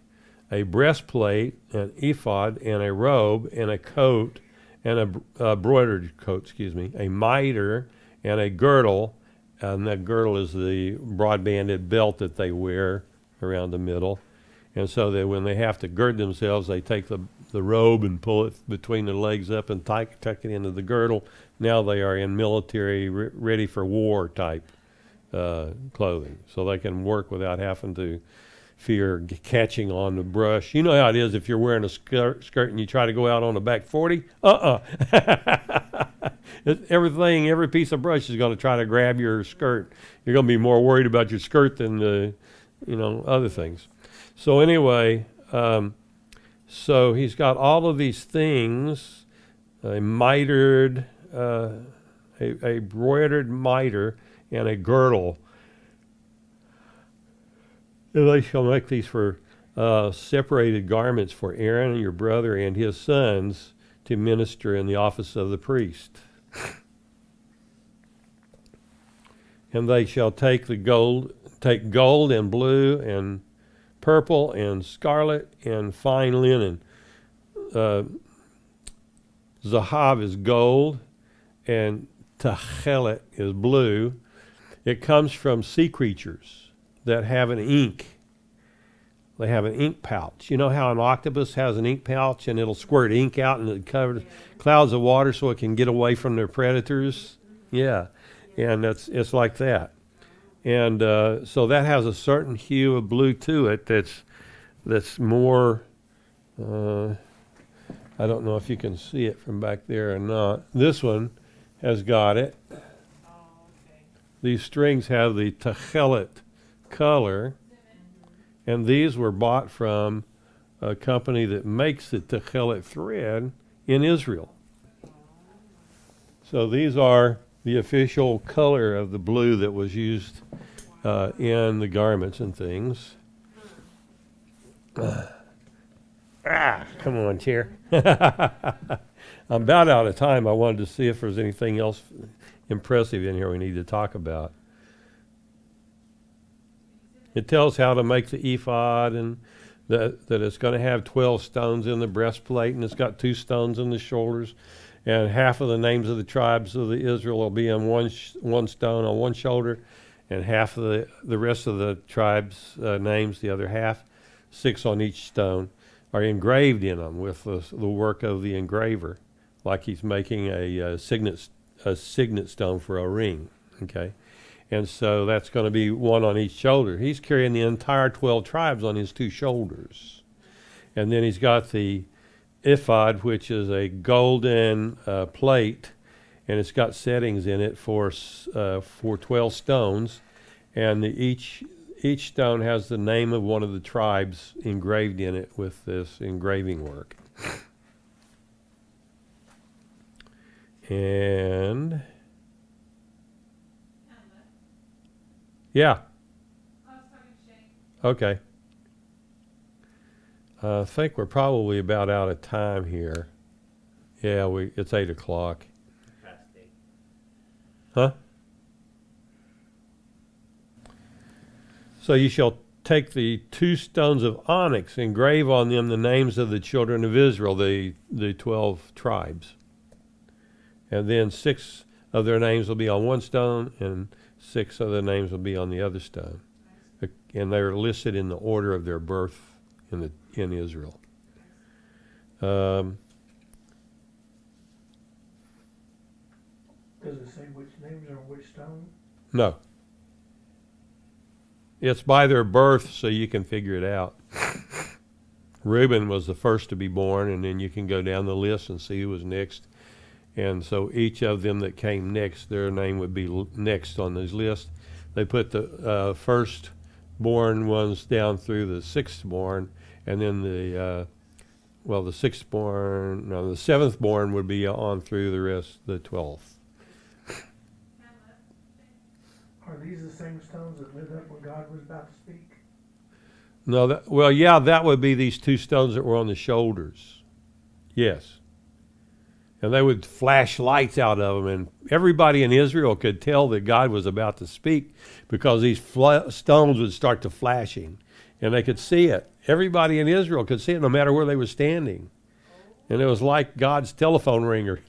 a breastplate, an ephod, and a robe, and a coat, and a broidered coat, a mitre, and a girdle. And that girdle is the broad-banded belt that they wear around the middle. And so that when they have to gird themselves, they take the robe and pull it between the legs up and tuck it into the girdle. Now they are in military, ready for war type clothing. So they can work without having to fear catching on the brush. You know how it is if you're wearing a skirt and you try to go out on a back 40? Every piece of brush is going to try to grab your skirt. You're going to be more worried about your skirt than the, other things. So anyway, so he's got all of these things, a mitred, a broidered mitre, and a girdle. And they shall make these for separated garments for Aaron and your brother and his sons to minister in the office of the priest. And they shall take gold and blue and purple and scarlet and fine linen. Zahav is gold and Techelet is blue. It comes from sea creatures that have an ink. They have an ink pouch. You know how an octopus has an ink pouch and it'll squirt ink out and it covers clouds of water so it can get away from their predators? Yeah, and it's like that. And so that has a certain hue of blue to it that's more, I don't know if you can see it from back there or not. This one has got it. These strings have the Techelet color, and these were bought from a company that makes the Techelet thread in Israel. So these are the official color of the blue that was used in the garments and things. Come on, chair. I'm about out of time. I wanted to see if there's anything else impressive in here we need to talk about. It tells how to make the ephod, and that it's going to have 12 stones in the breastplate, and it's got 2 stones in the shoulders, and half of the names of the tribes of the Israel will be on one stone on one shoulder, and half of the rest of the tribes' names, the other half, 6 on each stone, are engraved in them with the work of the engraver, like he's making a signet stone for a ring. Okay. And so that's going to be 1 on each shoulder. He's carrying the entire 12 tribes on his 2 shoulders. And then he's got the ephod, which is a golden plate, and it's got settings in it for 12 stones. And each stone has the name of one of the tribes engraved in it with this engraving work. And yeah. Okay. I think we're probably about out of time here. Yeah, it's 8 o'clock. Huh? So you shall take the 2 stones of onyx, engrave on them the names of the children of Israel, the 12 tribes. And then 6 of their names will be on one stone, and 6 of their names will be on the other stone. And they're listed in the order of their birth in Israel. Does it say which names are on which stone? No. It's by their birth, so you can figure it out. Reuben was the first to be born, and then you can go down the list and see who was next. And so each of them that came next, their name would be next on this list. They put the first-born ones down through the sixth-born, and then the sixth-born, no, the seventh-born would be on through the rest, the 12th. Are these the same stones that lit up when God was about to speak? No, that would be these 2 stones that were on the shoulders. Yes. And they would flash lights out of them, and everybody in Israel could tell that God was about to speak because these stones would start to flashing, and they could see it. Everybody in Israel could see it no matter where they were standing. And it was like God's telephone ringer.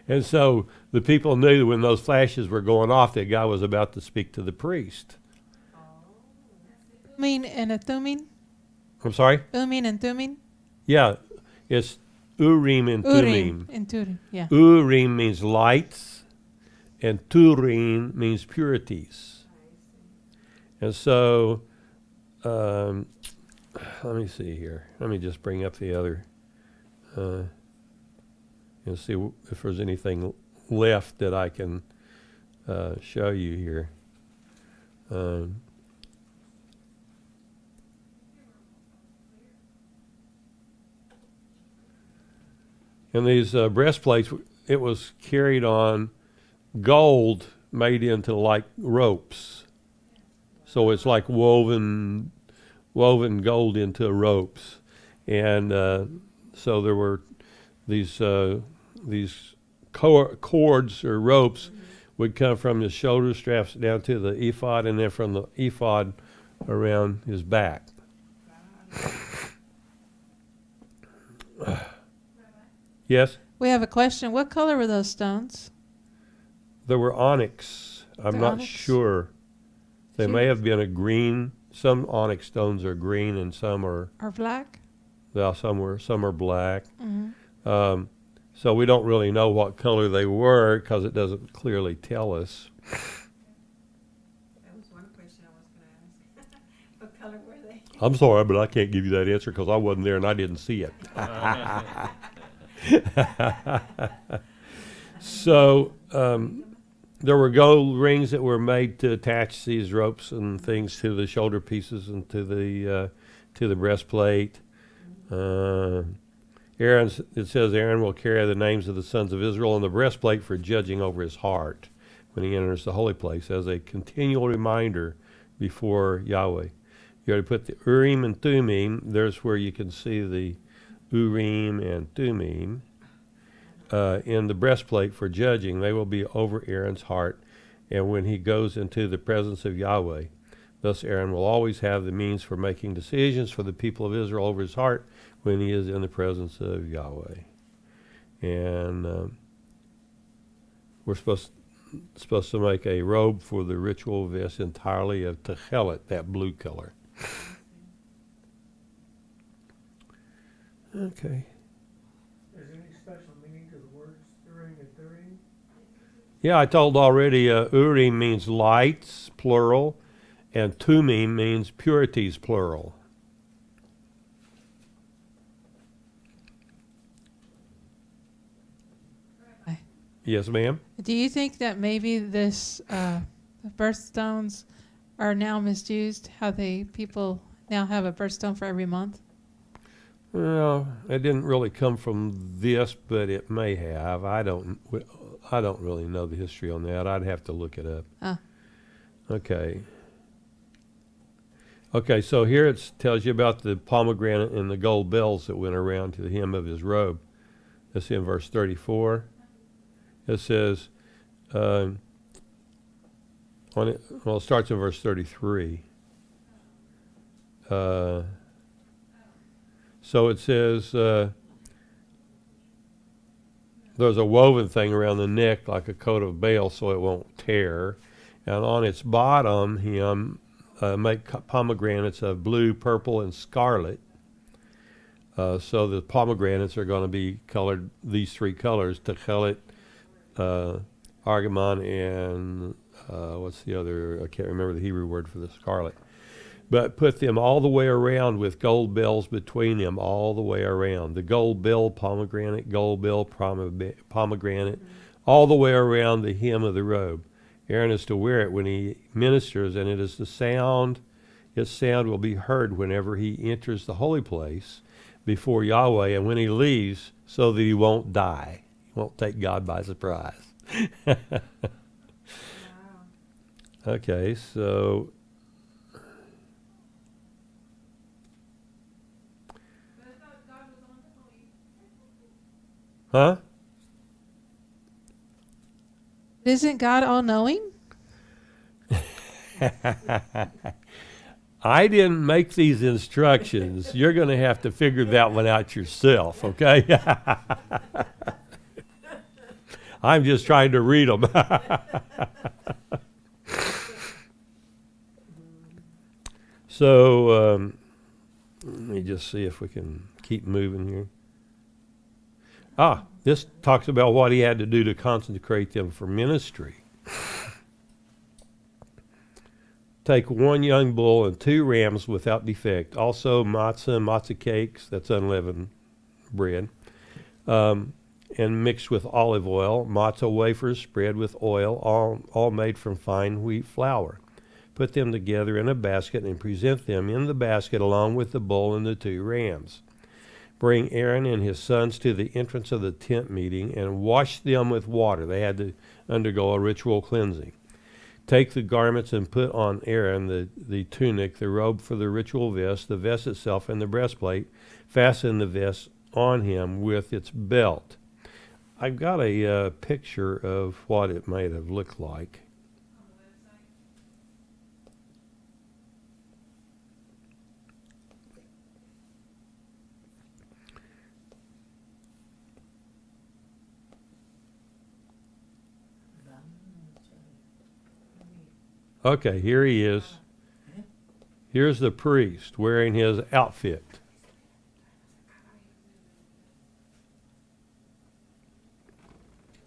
And so the people knew when those flashes were going off that God was about to speak to the priest. Urim and Thummim? I'm sorry? Urim and Thummim? Yeah, it's Urim and Thummim. And Turim, yeah. Urim means lights, and Turim means purities. And so, let me see here. Let me just bring up the other, and see if there's anything left that I can show you here. And these breastplates, it was carried on gold made into like ropes. So it's like woven gold into ropes. And so there were these cords or ropes would come from his shoulder straps down to the ephod, and then from the ephod around his back. Yes? We have a question. What color were those stones? There were onyx. I'm They're not onyx? sure. They may have been a green. Some onyx stones are green, and some are Or black? some are black. Mm-hmm. So we don't really know what color they were because it doesn't clearly tell us. That was one question I was going to ask. What color were they? I'm sorry, but I can't give you that answer because I wasn't there and I didn't see it. So there were gold rings that were made to attach these ropes and things to the shoulder pieces and to the breastplate. It says Aaron will carry the names of the sons of Israel on the breastplate for judging over his heart when he enters the holy place as a continual reminder before Yahweh. You got to put the Urim and Thummim. There's where you can see the Urim and Thummim in the breastplate for judging. They will be over Aaron's heart, and when he goes into the presence of Yahweh. Thus Aaron will always have the means for making decisions for the people of Israel over his heart when he is in the presence of Yahweh. And we're supposed to make a robe for the ritual vest entirely of techelet, that blue color. Okay. Is there any special meaning to the words Urim and Thummim? Yeah, I told already, Urim means lights, plural, and Thummim means purities, plural. Yes, ma'am? Do you think that maybe this birthstones are now misused? How people now have a birthstone for every month? Well, it didn't really come from this, but it may have. I don't really know the history on that. I'd have to look it up. Ah. Okay. Okay, so here it tells you about the pomegranate and the gold bells that went around to the hem of his robe. That's in verse 34. It says, it starts in verse 33. So it says, there's a woven thing around the neck like a coat of bale so it won't tear. And on its bottom, make pomegranates of blue, purple, and scarlet. So the pomegranates are going to be colored these three colors, techelet, argamon, and what's the other? I can't remember the Hebrew word for the scarlet. But put them all the way around with gold bells between them, all the way around. The gold bell pomegranate, gold bell pomegranate, all the way around the hem of the robe. Aaron is to wear it when he ministers, and it is the sound. Its sound will be heard whenever he enters the holy place before Yahweh, and when he leaves, so that he won't die. He won't take God by surprise. Wow. Okay, so huh? Isn't God all-knowing? I didn't make these instructions. You're going to have to figure that one out yourself, okay? I'm just trying to read them. So let me just see if we can keep moving here. This talks about what he had to do to consecrate them for ministry. Take 1 young bull and 2 rams without defect. Also matzah cakes, that's unleavened bread, and mixed with olive oil. Matzah wafers spread with oil, all made from fine wheat flour. Put them together in a basket and present them in the basket along with the bull and the 2 rams. Bring Aaron and his sons to the entrance of the tent meeting and wash them with water. They had to undergo a ritual cleansing. Take the garments and put on Aaron the tunic, the robe for the ritual vest, the vest itself, and the breastplate. Fasten the vest on him with its belt. I've got a picture of what it might have looked like. Okay, here he is. Here's the priest wearing his outfit.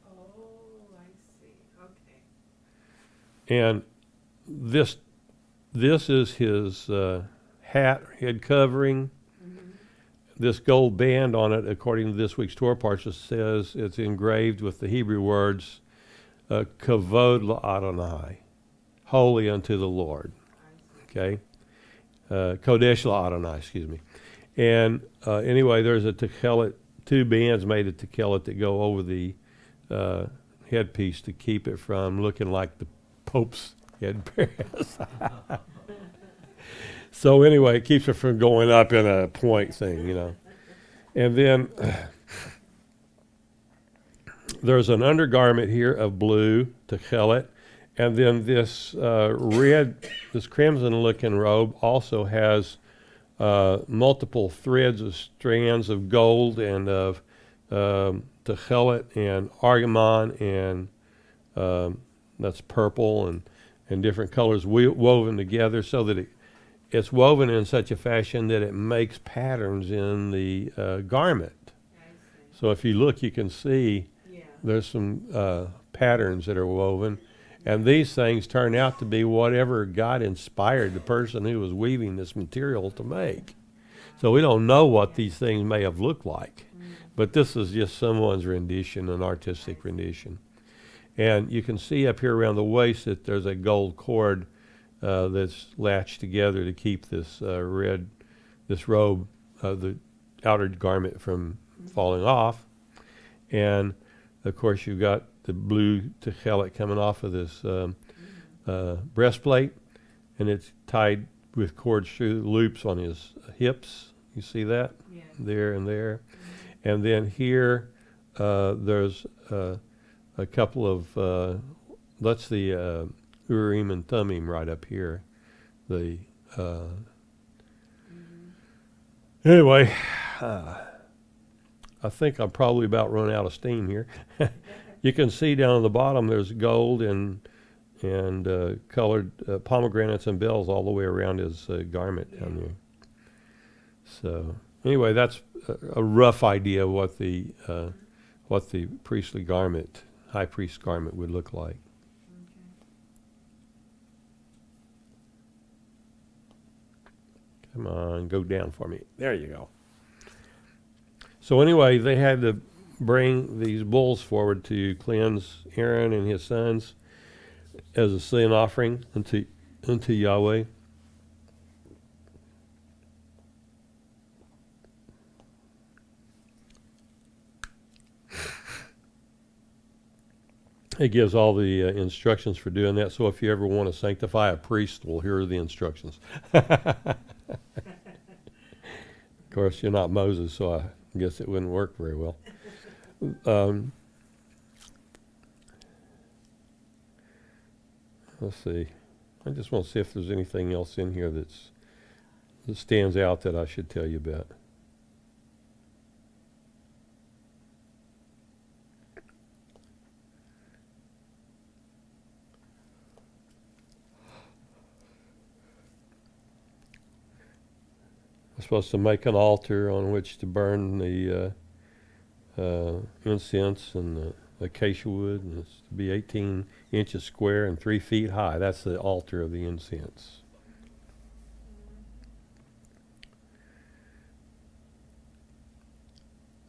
Oh, I see. Okay. And this is his hat, head covering. This gold band on it, according to this week's Torah Parashat, says it's engraved with the Hebrew words, Kavod LaAdonai, holy unto the Lord. Okay? Kodesh LaAdonai, excuse me. And anyway, there's a techelet, two bands made of techelet that go over the headpiece to keep it from looking like the Pope's headpiece. So anyway, it keeps it from going up in a point thing, you know. And then there's an undergarment here of blue techelet, and then this red, this crimson-looking robe also has multiple threads of strands of gold and of techelet and argamon, and that's purple and different colors woven together so that it's woven in such a fashion that it makes patterns in the garment. So if you look, you can see there's some patterns that are woven. And these things turn out to be whatever God inspired the person who was weaving this material to make. So we don't know what these things may have looked like. But this is just someone's rendition, an artistic rendition. And you can see up here around the waist that there's a gold cord that's latched together to keep this this robe, the outer garment, from falling off. And of course you've got the blue techelet coming off of this breastplate, and it's tied with cord loops on his hips. You see that? Yeah. There and there. And then here there's a couple of, that's the Urim and Thummim right up here. The anyway, I think I'm probably about run out of steam here. You can see down on the bottom there's gold and colored pomegranates and bells all the way around his garment down there. So anyway, that's a rough idea of what the priestly garment, high priest garment, would look like. Come on, go down for me. There you go. So anyway, they had to bring these bulls forward to cleanse Aaron and his sons as a sin offering unto Yahweh. It gives all the instructions for doing that. So if you ever want to sanctify a priest, well, here are the instructions. Of course, you're not Moses, so I guess it wouldn't work very well. Let's see. I just want to see if there's anything else in here that stands out that I should tell you about. I'm supposed to make an altar on which to burn the incense and the acacia wood, and it's to be 18 inches square and 3 feet high. That's the altar of the incense.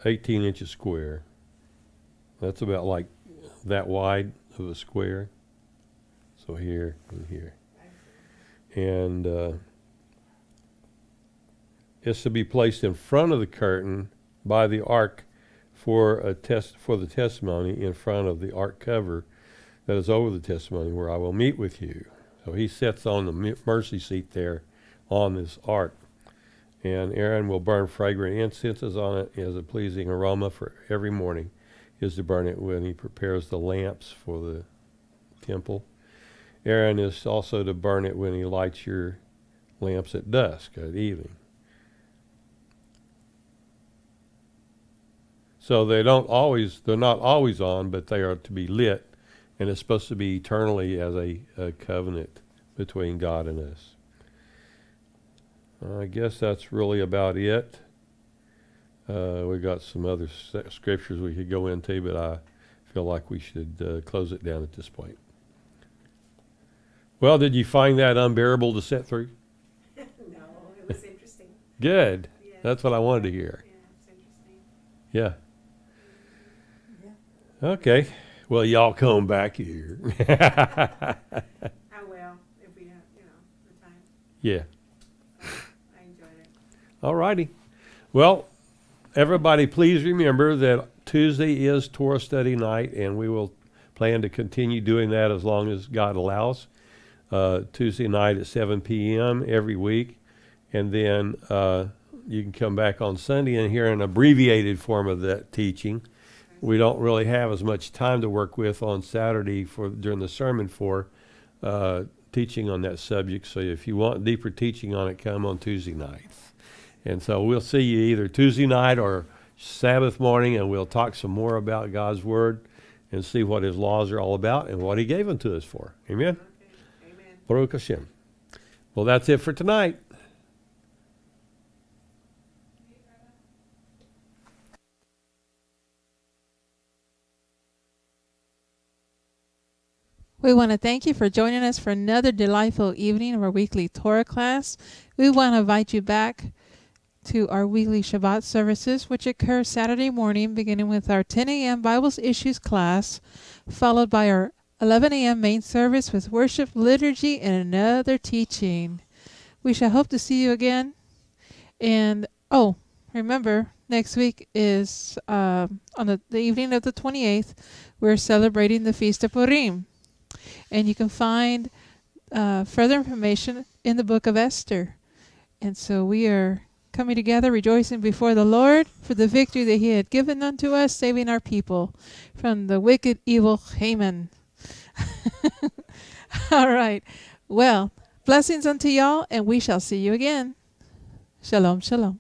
"18 inches square." That's about like that wide of a square. So here and here. And it's to be placed in front of the curtain by the ark for the testimony, in front of the ark cover that is over the testimony, where I will meet with you. So he sits on the mercy seat there on this ark. And Aaron will burn fragrant incenses on it as a pleasing aroma for every morning. is to burn it when he prepares the lamps for the temple. Aaron is also to burn it when he lights your lamps at dusk, at evening. So they're not always on, but they are to be lit, and it's supposed to be eternally as a covenant between God and us. I guess that's really about it. We got some other scriptures we could go into, but I feel like we should close it down at this point. Well, did you find that unbearable to sit through? No, it was interesting. Good. Yeah. That's what I wanted to hear. Yeah, it's interesting. Yeah. Okay. Well, y'all come back here. I will, if we have, the time. Yeah. I enjoyed it. All righty. Well, everybody, please remember that Tuesday is Torah study night, and we will plan to continue doing that as long as God allows. Tuesday night at 7 p.m. every week. And then you can come back on Sunday and hear an abbreviated form of that teaching. We don't really have as much time to work with on Saturday during the sermon for teaching on that subject. So if you want deeper teaching on it, come on Tuesday nights. And so we'll see you either Tuesday night or Sabbath morning, and we'll talk some more about God's Word and see what His laws are all about and what He gave them to us for. Amen? Okay. Amen. Baruch Hashem. Well, that's it for tonight. We want to thank you for joining us for another delightful evening of our weekly Torah class. We want to invite you back to our weekly Shabbat services, which occur Saturday morning, beginning with our 10 a.m. Bibles Issues class, followed by our 11 a.m. main service with worship, liturgy, and another teaching. We shall hope to see you again. And, remember, next week is on the evening of the 28th, we're celebrating the Feast of Purim. And you can find further information in the book of Esther. And so we are coming together, rejoicing before the Lord for the victory that He had given unto us, saving our people from the wicked, evil Haman. All right. Well, blessings unto y'all, and we shall see you again. Shalom, shalom.